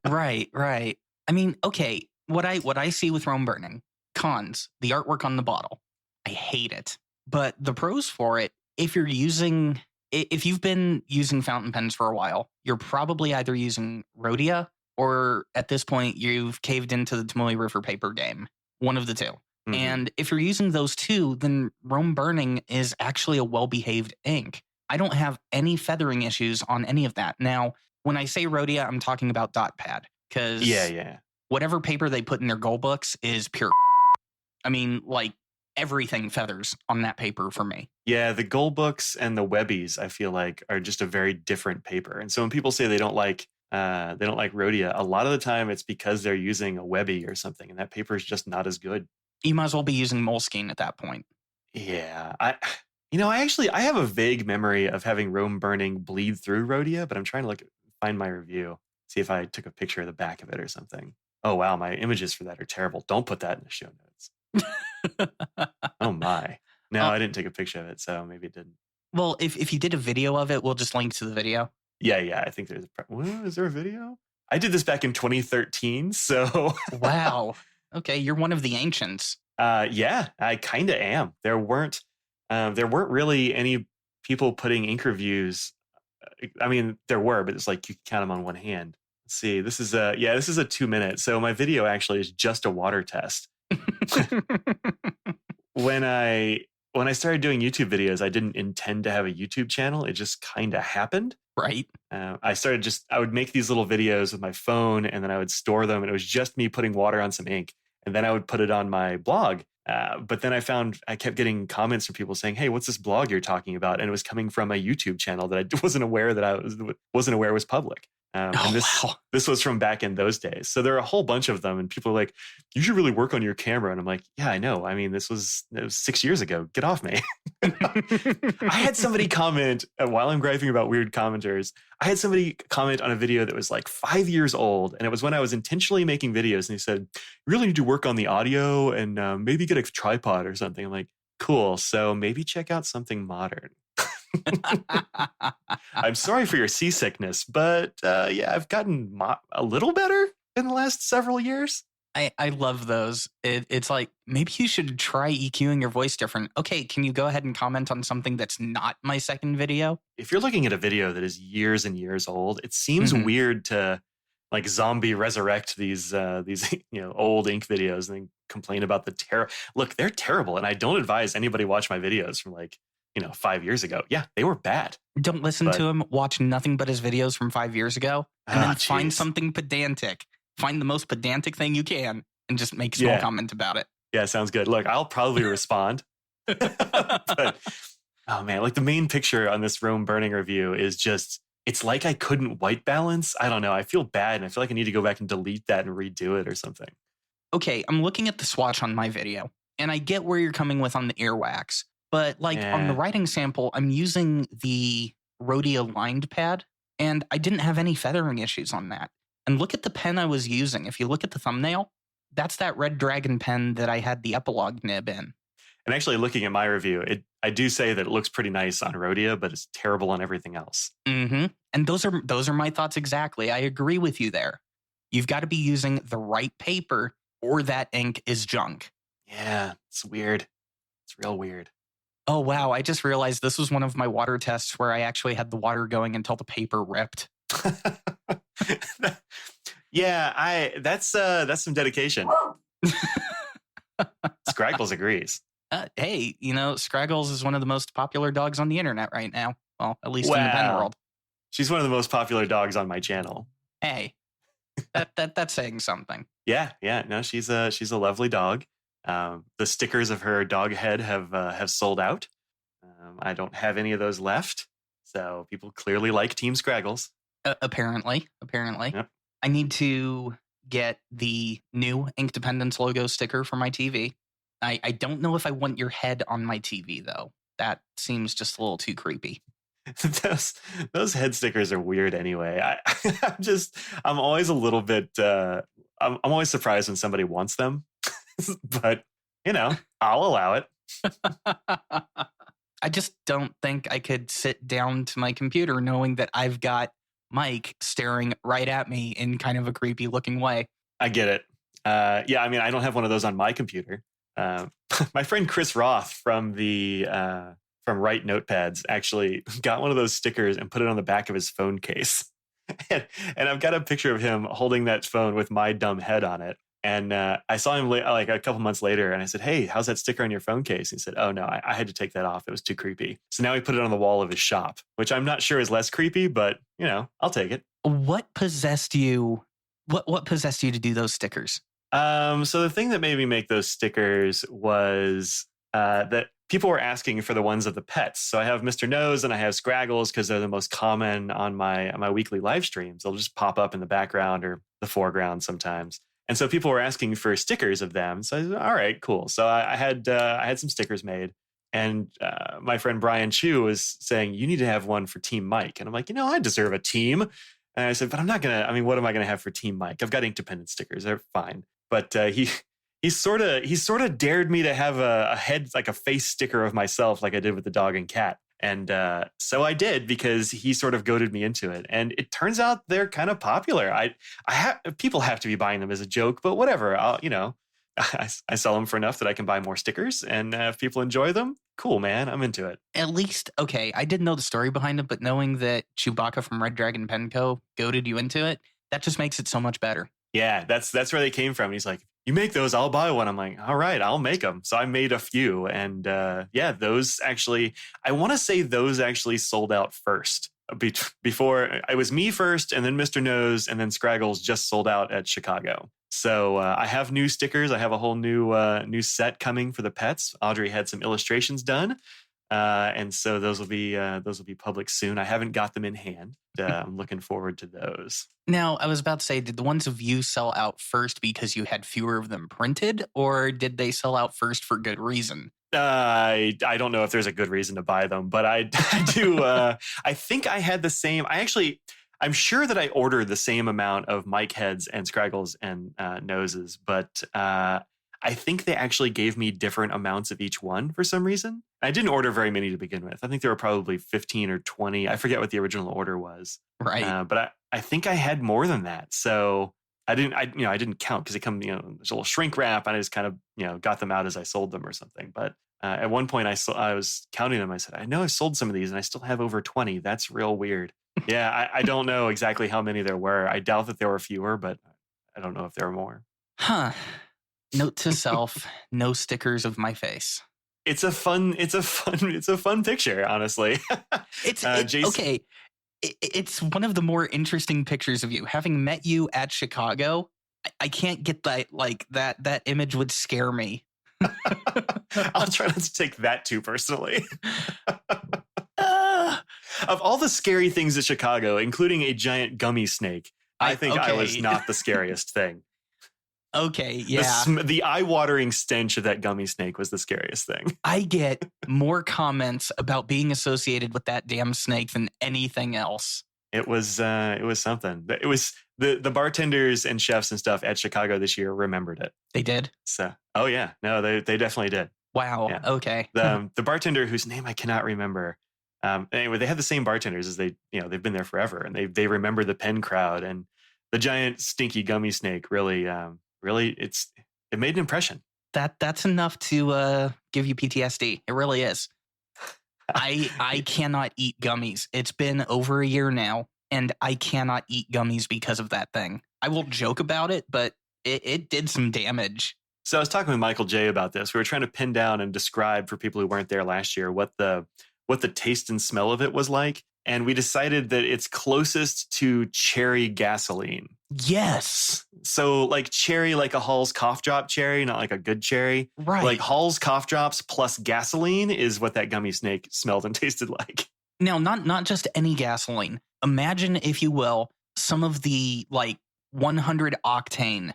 Right. I mean, okay, what I see with Rome Burning, cons, the artwork on the bottle, I hate it. But the pros for it, if you've been using fountain pens for a while, you're probably either using Rhodia or at this point you've caved into the Tamui River paper game. One of the two. Mm-hmm. And if you're using those two, then Rome Burning is actually a well-behaved ink. I don't have any feathering issues on any of that. Now, when I say Rhodia, I'm talking about dot pad. Because whatever paper they put in their goal books is pure. I mean, like, everything feathers on that paper for me. Yeah, the goal books and the Webbies, I feel like, are just a very different paper. And so when people say they don't like Rhodia, a lot of the time it's because they're using a Webbie or something, and that paper is just not as good. You might as well be using Moleskine at that point. Yeah, I have a vague memory of having Rome Burning bleed through Rhodia, but I'm trying to find my review, see if I took a picture of the back of it or something. Oh wow, my images for that are terrible. Don't put that in the show notes. Oh my. No, I didn't take a picture of it, so maybe it didn't. Well, if you did a video of it, we'll just link to the video. Yeah, I think there's is there a video? I did this back in 2013, so wow. Okay, you're one of the ancients. Yeah, I kind of am. There weren't really any people putting ink reviews. I mean, there were, but it's like you can count them on one hand. Let's see. This is a 2-minute. So my video actually is just a water test. When I started doing YouTube videos, I didn't intend to have a YouTube channel. It just kind of happened. Right. I would make these little videos with my phone, and then I would store them, and it was just me putting water on some ink, and then I would put it on my blog. But then I kept getting comments from people saying, "Hey, what's this blog you're talking about?" And it was coming from a YouTube channel that I wasn't aware was public. And wow. this was from back in those days. So there are a whole bunch of them, and people are like, "You should really work on your camera." And I'm like, "Yeah, I know. I mean, it was 6 years ago. Get off me." I had somebody comment while I'm griping about weird commenters. I had somebody comment on a video that was like 5 years old, and it was when I was intentionally making videos. And he said, "You really need to work on the audio and maybe get a tripod or something." I'm like, "Cool. So maybe check out something modern." I'm sorry for your seasickness, but yeah, I've gotten a little better in the last several years. I love those. It's like, maybe you should try EQing your voice different. Okay, can you go ahead and comment on something that's not my second video? If you're looking at a video that is years and years old, it seems weird to like zombie resurrect these old ink videos and then complain about the terror. Look, they're terrible, and I don't advise anybody watch my videos from 5 years ago. Yeah, they were bad. Don't listen to him. Watch nothing but his videos from 5 years ago, and then find something pedantic. Find the most pedantic thing you can, and just make a small comment about it. Yeah, sounds good. Look, I'll probably respond. But oh man, like the main picture on this Rome burning review is just, it's like I couldn't white balance. I don't know. I feel bad, and I feel like I need to go back and delete that and redo it or something. Okay, I'm looking at the swatch on my video, and I get where you're coming with on the earwax. But on the writing sample, I'm using the Rhodia lined pad, and I didn't have any feathering issues on that. And look at the pen I was using. If you look at the thumbnail, that's that Red Dragon pen that I had the epilogue nib in. And actually, looking at my review, I do say that it looks pretty nice on Rhodia, but it's terrible on everything else. Mm-hmm. And those are my thoughts exactly. I agree with you there. You've got to be using the right paper, or that ink is junk. Yeah, it's weird. It's real weird. Oh, wow. I just realized this was one of my water tests where I actually had the water going until the paper ripped. Yeah, that's some dedication. Scraggles agrees. Hey, Scraggles is one of the most popular dogs on the internet right now. Well, at least in the pen world. She's one of the most popular dogs on my channel. Hey, that's saying something. Yeah. No, she's a lovely dog. The stickers of her dog head have sold out. I don't have any of those left, so people clearly like Team Scraggles. Apparently. Yep. I need to get the new Inkdependence logo sticker for my TV. I don't know if I want your head on my TV, though. That seems just a little too creepy. Those head stickers are weird anyway. I'm always a little bit, I'm always surprised when somebody wants them, but I'll allow it. I just don't think I could sit down to my computer knowing that I've got Mike staring right at me in kind of a creepy looking way. I get it. Yeah, I mean, I don't have one of those on my computer. My friend Chris Roth from Write Notepads actually got one of those stickers and put it on the back of his phone case. And I've got a picture of him holding that phone with my dumb head on it. And I saw him like a couple months later, and I said, "Hey, how's that sticker on your phone case?" And he said, "Oh no, I had to take that off. It was too creepy." So now he put it on the wall of his shop, which I'm not sure is less creepy, but I'll take it. What possessed you? What possessed you to do those stickers? So the thing that made me make those stickers was that people were asking for the ones of the pets. So I have Mr. Nose and I have Scraggles because they're the most common on my weekly live streams. They'll just pop up in the background or the foreground sometimes. And so people were asking for stickers of them. So I said, all right, cool. So I had some stickers made. And my friend Brian Chu was saying, you need to have one for Team Mike. And I'm like, I deserve a team. And I said, but I'm not going to, what am I going to have for Team Mike? I've got Inkdependence stickers. They're fine. But he sort of dared me to have a head, like a face sticker of myself, like I did with the dog and cat. And so I did, because he sort of goaded me into it. And it turns out they're kind of popular. People have to be buying them as a joke, but whatever. I sell them for enough that I can buy more stickers. And if people enjoy them, cool, man. I'm into it. At least, okay, I didn't know the story behind it, but knowing that Chewbacca from Red Dragon Pen Co. goaded you into it, that just makes it so much better. Yeah, that's where they came from. And he's like, you make those, I'll buy one. I'm like, all right, I'll make them. So I made a few. And those actually, I want to say those actually sold out first. Before, it was me first, and then Mr. Nose, and then Scraggles just sold out at Chicago. So I have new stickers. I have a whole new set coming for the pets. Audrey had some illustrations done. And so those will be public soon. I haven't got them in hand. I'm looking forward to those. Now, I was about to say, did the ones of you sell out first because you had fewer of them printed, or did they sell out first for good reason? I don't know if there's a good reason to buy them, but I do. I think I had the same. I'm sure that I ordered the same amount of mic heads and scraggles and noses, but I think they actually gave me different amounts of each one for some reason. I didn't order very many to begin with. I think there were probably 15 or 20. I forget what the original order was. Right. But I think I had more than that. So I didn't count because they come, there's a little shrink wrap, and I just kind of, got them out as I sold them or something. But at one point I was counting them. I said, I know I sold some of these and I still have over 20. That's real weird. Yeah. I don't know exactly how many there were. I doubt that there were fewer, but I don't know if there were more. Huh. Note to self, no stickers of my face. It's a fun picture, honestly. Okay. It's one of the more interesting pictures of you. Having met you at Chicago, I can't get that, like that image would scare me. I'll try not to take that too personally. Of all the scary things at Chicago, including a giant gummy snake, I think I was not the scariest thing. Okay, yeah. The eye-watering stench of that gummy snake was the scariest thing. I get more comments about being associated with that damn snake than anything else. It was something. It was the bartenders and chefs and stuff at Chicago this year remembered it. They did? So, oh yeah, no, they definitely did. Wow. Yeah. Okay. The bartender whose name I cannot remember. Anyway, they have the same bartenders as they've been there forever, and they remember the pen crowd and the giant stinky gummy snake. Really, it made an impression. That's enough to give you PTSD. It really is. I cannot eat gummies. It's been over a year now, and I cannot eat gummies because of that thing. I will joke about it, but it did some damage. So I was talking with Michael J about this. We were trying to pin down and describe for people who weren't there last year what the taste and smell of it was like. And we decided that it's closest to cherry gasoline. Yes. So like cherry, like a Hall's cough drop cherry, not like a good cherry. Right. Like Hall's cough drops plus gasoline is what that gummy snake smelled and tasted like. Now, not just any gasoline. Imagine, if you will, some of the like 100 octane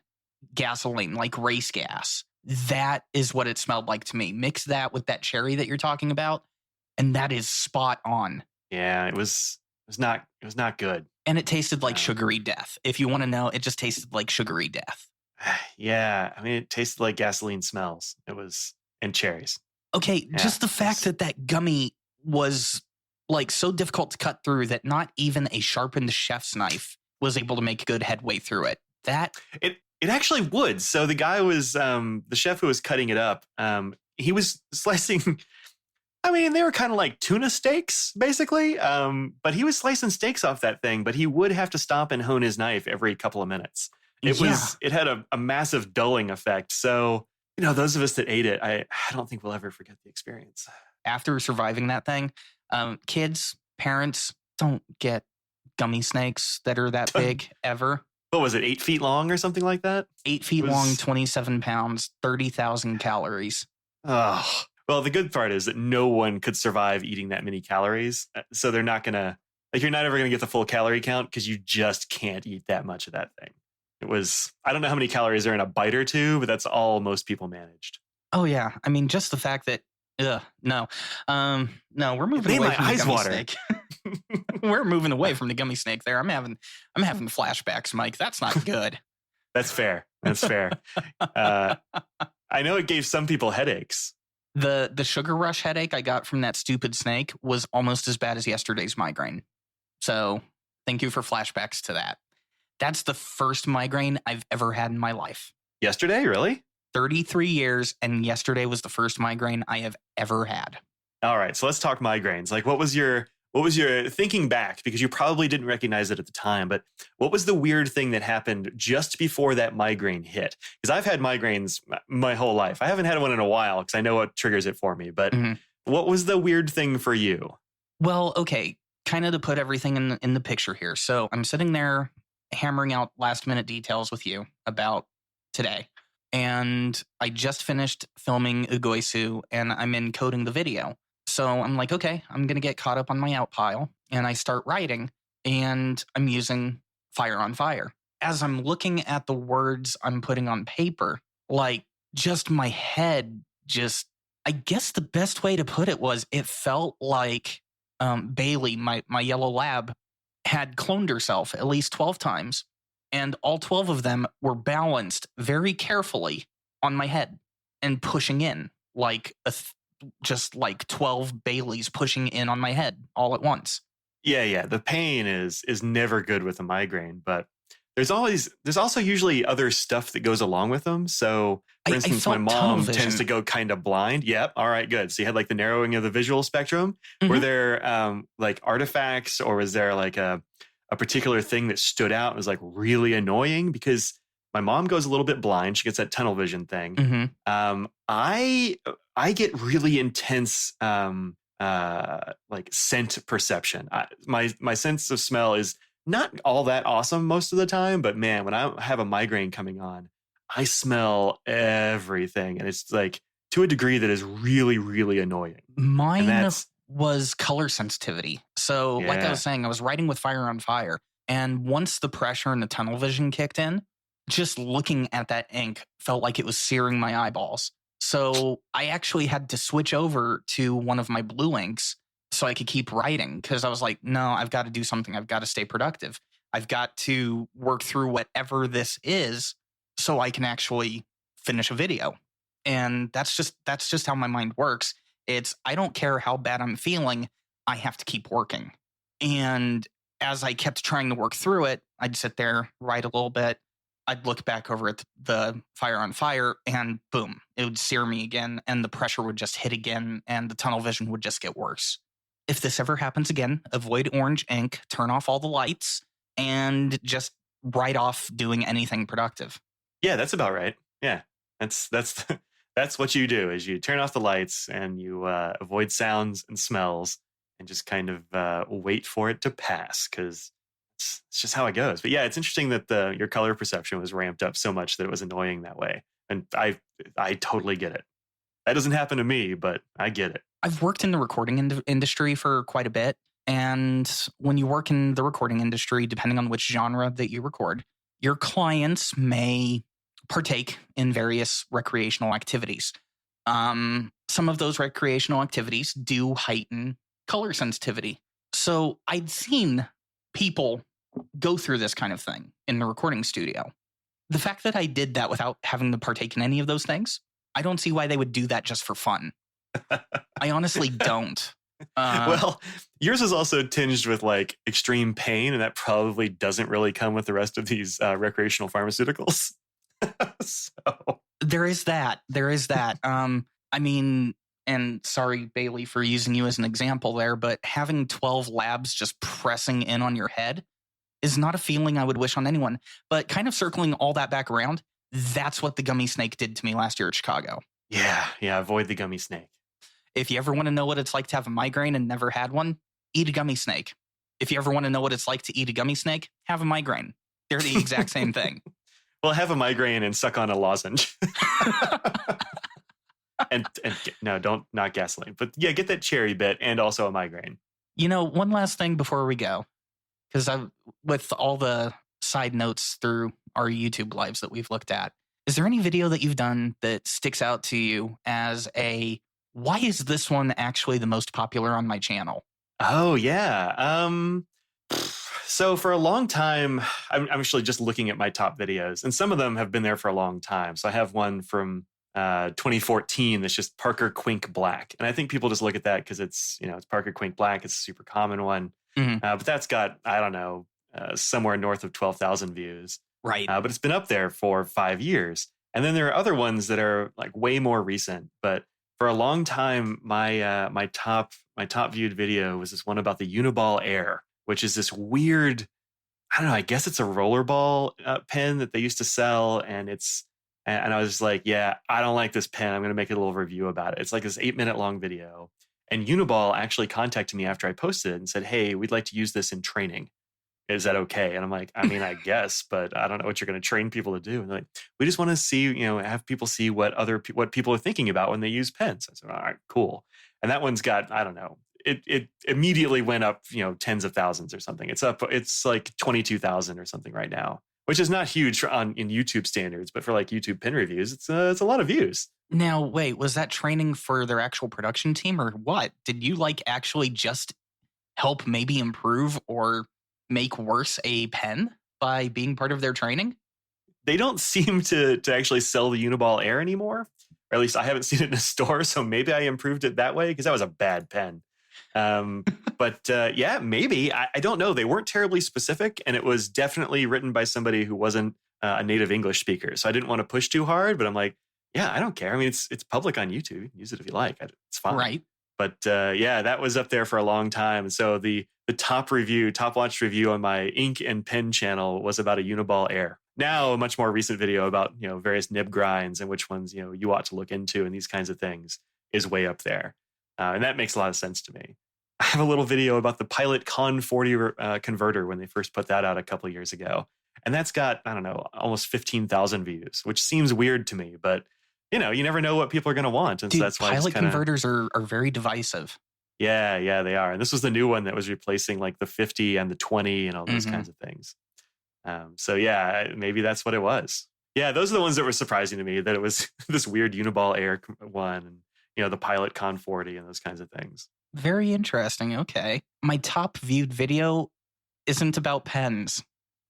gasoline, like race gas. That is what it smelled like to me. Mix that with that cherry that you're talking about, and that is spot on. Yeah, it was not good. And it tasted like sugary death. If you want to know, it just tasted like sugary death. Yeah, I mean, it tasted like gasoline smells. And cherries. Okay, Yeah, just the fact that gummy was like so difficult to cut through that not even a sharpened chef's knife was able to make good headway through it. It actually would. So the guy was the chef who was cutting it up. He was slicing. I mean, they were kind of like tuna steaks, basically. But he was slicing steaks off that thing. But he would have to stop and hone his knife every couple of minutes. It had a massive dulling effect. So those of us that ate it, I don't think we'll ever forget the experience. After surviving that thing, kids, parents, don't get gummy snakes that are that big ever. What was it, 8 feet long or something like that? 8 feet long, 27 pounds, 30,000 calories. Oh, well, the good part is that no one could survive eating that many calories. So they're not going to, you're not ever going to get the full calorie count because you just can't eat that much of that thing. I don't know how many calories are in a bite or two, but that's all most people managed. Oh, yeah. I mean, just the fact that, no, we're moving away from the gummy snake. We're moving away from the gummy snake there. I'm having flashbacks, Mike. That's not good. That's fair. I know it gave some people headaches. The sugar rush headache I got from that stupid snake was almost as bad as yesterday's migraine. So thank you for flashbacks to that. That's the first migraine I've ever had in my life. Yesterday, really? 33 years, and yesterday was the first migraine I have ever had. All right, so let's talk migraines. Like, what was your thinking back, because you probably didn't recognize it at the time, but what was the weird thing that happened just before that migraine hit? Because I've had migraines my whole life. I haven't had one in a while because I know what triggers it for me. But What was the weird thing for you? Well, okay, kind of to put everything in the picture here. So I'm sitting there hammering out last minute details with you about today. And I just finished filming Yvgenii, and I'm encoding the video. So I'm like, okay, I'm going to get caught up on my out pile. And I start writing, and I'm using Fire on Fire. As I'm looking at the words I'm putting on paper, like just my head just, I guess the best way to put it was it felt like Bailey, my yellow lab, had cloned herself at least 12 times. And all 12 of them were balanced very carefully on my head and pushing in like just like 12 Baileys pushing in on my head all at once. Yeah. The pain is never good with a migraine, but there's also usually other stuff that goes along with them. So for instance, my mom tends to go kind of blind. Yep. All right, good. So you had like the narrowing of the visual spectrum. Were there like artifacts, or was there like a particular thing that stood out and was like really annoying? Because my mom goes a little bit blind. She gets that tunnel vision thing. I get really intense like scent perception. My sense of smell is not all that awesome most of the time, but man, when I have a migraine coming on, I smell everything, and it's like to a degree that is really, really annoying. Mine was color sensitivity. So like I was saying, I was writing with Fire on Fire, and once the pressure and the tunnel vision kicked in, just looking at that ink felt like it was searing my eyeballs. So I actually had to switch over to one of my blue inks so I could keep writing, because I was like, no, I've got to do something. I've got to stay productive. I've got to work through whatever this is so I can actually finish a video. And that's just how my mind works. It's, I don't care how bad I'm feeling, I have to keep working. And as I kept trying to work through it, I'd sit there, write a little bit. I'd look back over at the Fire on Fire, and boom, it would sear me again, and the pressure would just hit again, and the tunnel vision would just get worse. If this ever happens again, avoid orange ink, turn off all the lights, and just write off doing anything productive. Yeah, that's about right. Yeah, that's what you do, is you turn off the lights and you avoid sounds and smells and just kind of wait for it to pass, because it's just how it goes. But yeah, it's interesting that your color perception was ramped up so much that it was annoying that way. And I totally get it. That doesn't happen to me, but I get it. I've worked in the recording industry for quite a bit. And when you work in the recording industry, depending on which genre that you record, your clients may partake in various recreational activities. Some of those recreational activities do heighten color sensitivity. So I'd seen people go through this kind of thing in the recording studio. The fact that I did that without having to partake in any of those things, I don't see why they would do that just for fun. I honestly don't. Well, yours is also tinged with like extreme pain, and that probably doesn't really come with the rest of these recreational pharmaceuticals. So there is that. I mean, and sorry, Bailey, for using you as an example there, but having 12 labs just pressing in on your head is not a feeling I would wish on anyone. But kind of circling all that back around, that's what the gummy snake did to me last year at Chicago. Yeah, avoid the gummy snake. If you ever want to know what it's like to have a migraine and never had one, eat a gummy snake. If you ever want to know what it's like to eat a gummy snake, have a migraine. They're the exact same thing. Well, have a migraine and suck on a lozenge. and no, not gasoline. But yeah, get that cherry bit and also a migraine. You know, one last thing before we go, because with all the side notes through our YouTube lives that we've looked at, is there any video that you've done that sticks out to you as why is this one actually the most popular on my channel? Oh, yeah. So for a long time, I'm actually just looking at my top videos, and some of them have been there for a long time. So I have one from 2014 that's just Parker Quink Black. And I think people just look at that because it's Parker Quink Black. It's a super common one. Mm-hmm. But that's got, I don't know, somewhere north of 12,000 views. Right. But it's been up there for 5 years. And then there are other ones that are like way more recent. But for a long time, my top viewed video was this one about the Uniball Air, which is this weird, I don't know, I guess it's a rollerball pen that they used to sell. And I was like, yeah, I don't like this pen. I'm going to make a little review about it. It's like this 8-minute long video. And Uniball actually contacted me after I posted it and said, hey, we'd like to use this in training. Is that okay? And I'm like, I mean, I guess, but I don't know what you're going to train people to do. And they're like, we just want to see, have people see what people are thinking about when they use pens. I said, all right, cool. And that one's got, I don't know, it immediately went up, tens of thousands or something. It's like 22,000 or something right now, which is not huge in YouTube standards, but for like YouTube pin reviews, it's a lot of views. Now, wait, was that training for their actual production team or what? Did you like actually just help maybe improve or make worse a pen by being part of their training? They don't seem to actually sell the Uniball Air anymore, or at least I haven't seen it in a store. So maybe I improved it that way because that was a bad pen. But yeah, maybe. I don't know. They weren't terribly specific, and it was definitely written by somebody who wasn't a native English speaker. So I didn't want to push too hard, but I'm like, yeah, I don't care. I mean, it's public on YouTube. You can use it if you like. It's fine. Right. But yeah, that was up there for a long time. And so the top watched review on my ink and pen channel was about a Uniball Air. Now, a much more recent video about various nib grinds and which ones you ought to look into and these kinds of things is way up there, and that makes a lot of sense to me. I have a little video about the Pilot Con 40 converter when they first put that out a couple of years ago, and that's got, I don't know, almost 15,000 views, which seems weird to me, but you never know what people are going to want, and Dude, so that's why Pilot converters are very divisive. Yeah, they are, and this was the new one that was replacing like the 50 and the 20 and all those kinds of things. So yeah, maybe that's what it was. Yeah, those are the ones that were surprising to me, that it was this weird Uniball Air one, and the Pilot Con 40 and those kinds of things. Very interesting. Okay. My top viewed video isn't about pens.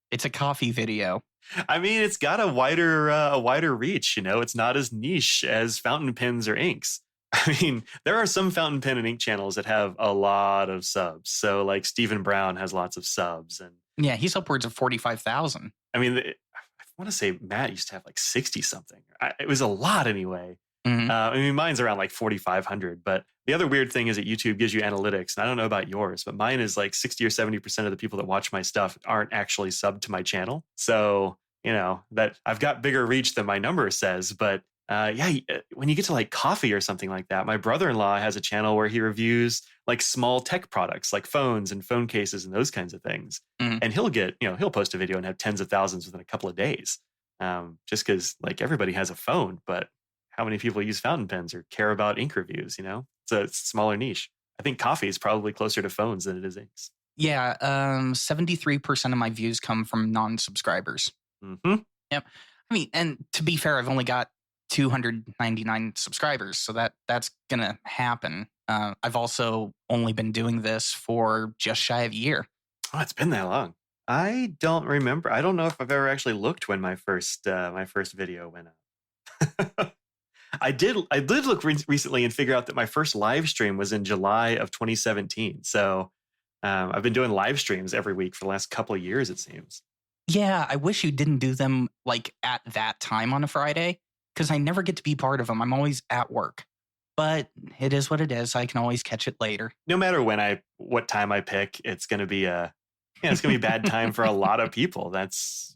It's a coffee video. I mean, it's got a wider reach, It's not as niche as fountain pens or inks. I mean, there are some fountain pen and ink channels that have a lot of subs. So like Stephen Brown has lots of subs, and yeah, he's upwards of 45,000. I mean, I want to say Matt used to have like 60 something. It was a lot anyway. Mm-hmm. I mean, mine's around like 4,500. But the other weird thing is that YouTube gives you analytics. And I don't know about yours, but mine is like 60 or 70% of the people that watch my stuff aren't actually subbed to my channel. So, that I've got bigger reach than my number says. But yeah, when you get to like coffee or something like that, my brother-in-law has a channel where he reviews like small tech products like phones and phone cases and those kinds of things. Mm-hmm. And he'll post a video and have tens of thousands within a couple of days, just because like everybody has a phone, but how many people use fountain pens or care about ink reviews, So it's a smaller niche. I think coffee is probably closer to phones than it is inks. Yeah, 73% of my views come from non-subscribers. Mm-hmm. Yep. I mean, and to be fair, I've only got 299 subscribers, so that's gonna happen. I've also only been doing this for just shy of a year. Oh, it's been that long. I don't remember. I don't know if I've ever actually looked when my first video went up. I did look recently and figure out that my first live stream was in July of 2017. So I've been doing live streams every week for the last couple of years, it seems. Yeah, I wish you didn't do them like at that time on a Friday, because I never get to be part of them. I'm always at work. But it is what it is. I can always catch it later. No matter what time I pick, it's going to be a bad time for a lot of people. That's,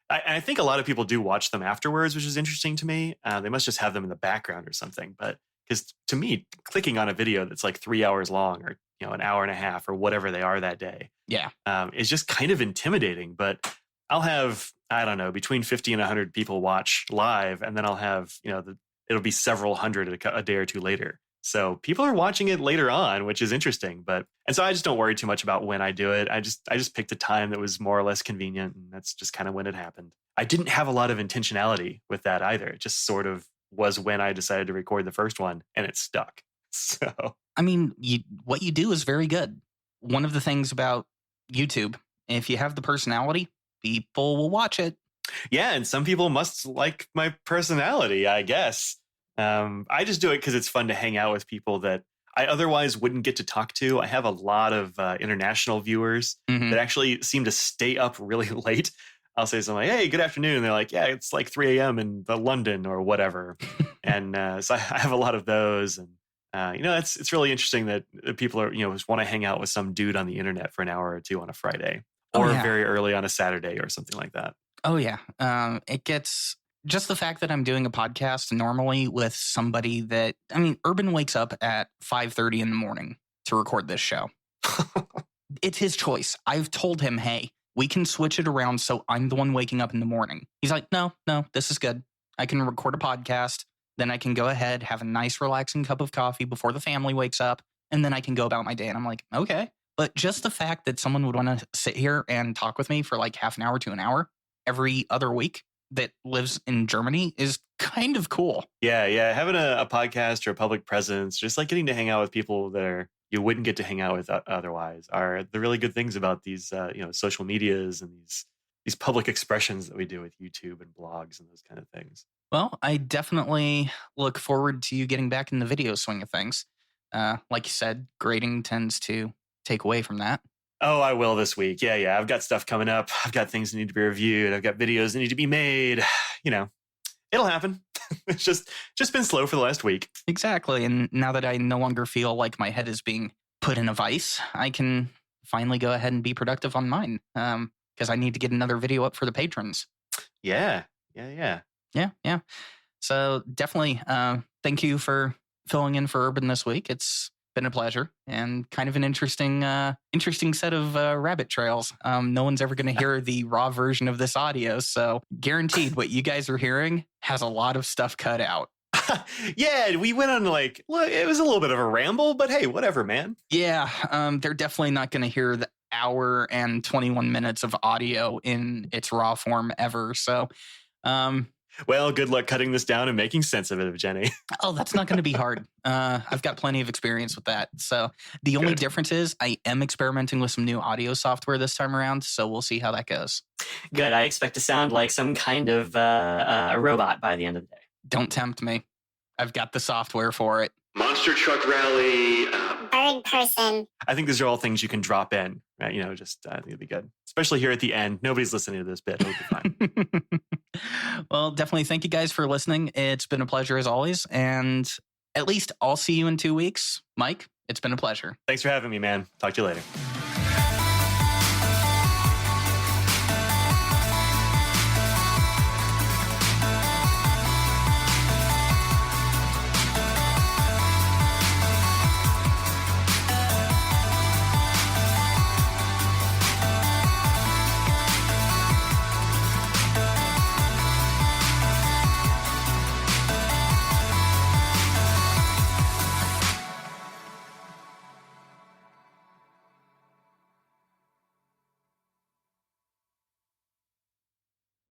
I think a lot of people do watch them afterwards, which is interesting to me. They must just have them in the background or something. But because to me, clicking on a video that's like 3 hours long or, an hour and a half or whatever they are that day, yeah, is just kind of intimidating. But I'll have, I don't know, between 50 and 100 people watch live, and then I'll have, it'll be several hundred a day or two later. So people are watching it later on, which is interesting. And so I just don't worry too much about when I do it. I just picked a time that was more or less convenient, and that's just kind of when it happened. I didn't have a lot of intentionality with that either. It just sort of was when I decided to record the first one, and it stuck. So, I mean, what you do is very good. One of the things about YouTube, if you have the personality, people will watch it. Yeah, and some people must like my personality, I guess. I just do it because it's fun to hang out with people that I otherwise wouldn't get to talk to. I have a lot of international viewers that actually seem to stay up really late. I'll say something like, hey, good afternoon. And they're like, yeah, it's like 3 a.m. in London or whatever. And so I have a lot of those. And, it's really interesting that people are, just want to hang out with some dude on the internet for an hour or two on a Friday or very early on a Saturday or something like that. Oh, yeah. It gets just the fact that I'm doing a podcast normally with somebody that, Urban wakes up at 5:30 in the morning to record this show. It's his choice. I've told him, hey, we can switch it around so I'm the one waking up in the morning. He's like, no, this is good. I can record a podcast. Then I can go ahead, have a nice relaxing cup of coffee before the family wakes up, and then I can go about my day. And I'm like, okay. But just the fact that someone would want to sit here and talk with me for like half an hour to an hour every other week that lives in Germany is kind of cool. Yeah. Having a podcast or a public presence, just like getting to hang out with people that you wouldn't get to hang out with otherwise, are the really good things about these social medias and these public expressions that we do with YouTube and blogs and those kind of things. Well, I definitely look forward to you getting back in the video swing of things. Like you said, grading tends to take away from that. Oh, I will this week. Yeah. I've got stuff coming up. I've got things that need to be reviewed. I've got videos that need to be made. It'll happen. It's just been slow for the last week. Exactly. And now that I no longer feel like my head is being put in a vice, I can finally go ahead and be productive on mine. Because I need to get another video up for the patrons. Yeah. So definitely thank you for filling in for Urban this week. It's been a pleasure and kind of an interesting set of rabbit trails. No one's ever going to hear the raw version of this audio, so guaranteed what you guys are hearing has a lot of stuff cut out. Yeah, we went on look, it was a little bit of a ramble, but hey, whatever, man. Yeah, they're definitely not going to hear the hour and 21 minutes of audio in its raw form ever. So, well, good luck cutting this down and making sense of it, Yvgenii. Oh, that's not going to be hard. I've got plenty of experience with that. So the only difference is I am experimenting with some new audio software this time around. So we'll see how that goes. Good. I expect to sound like some kind of a robot by the end of the day. Don't tempt me. I've got the software for it. Monster Truck Rally. Bird person. I think these are all things you can drop in, right? I think it'd be good. Especially here at the end. Nobody's listening to this bit. It'll be fine. Well, definitely thank you guys for listening. It's been a pleasure as always. And at least I'll see you in 2 weeks. Mike, it's been a pleasure. Thanks for having me, man. Talk to you later.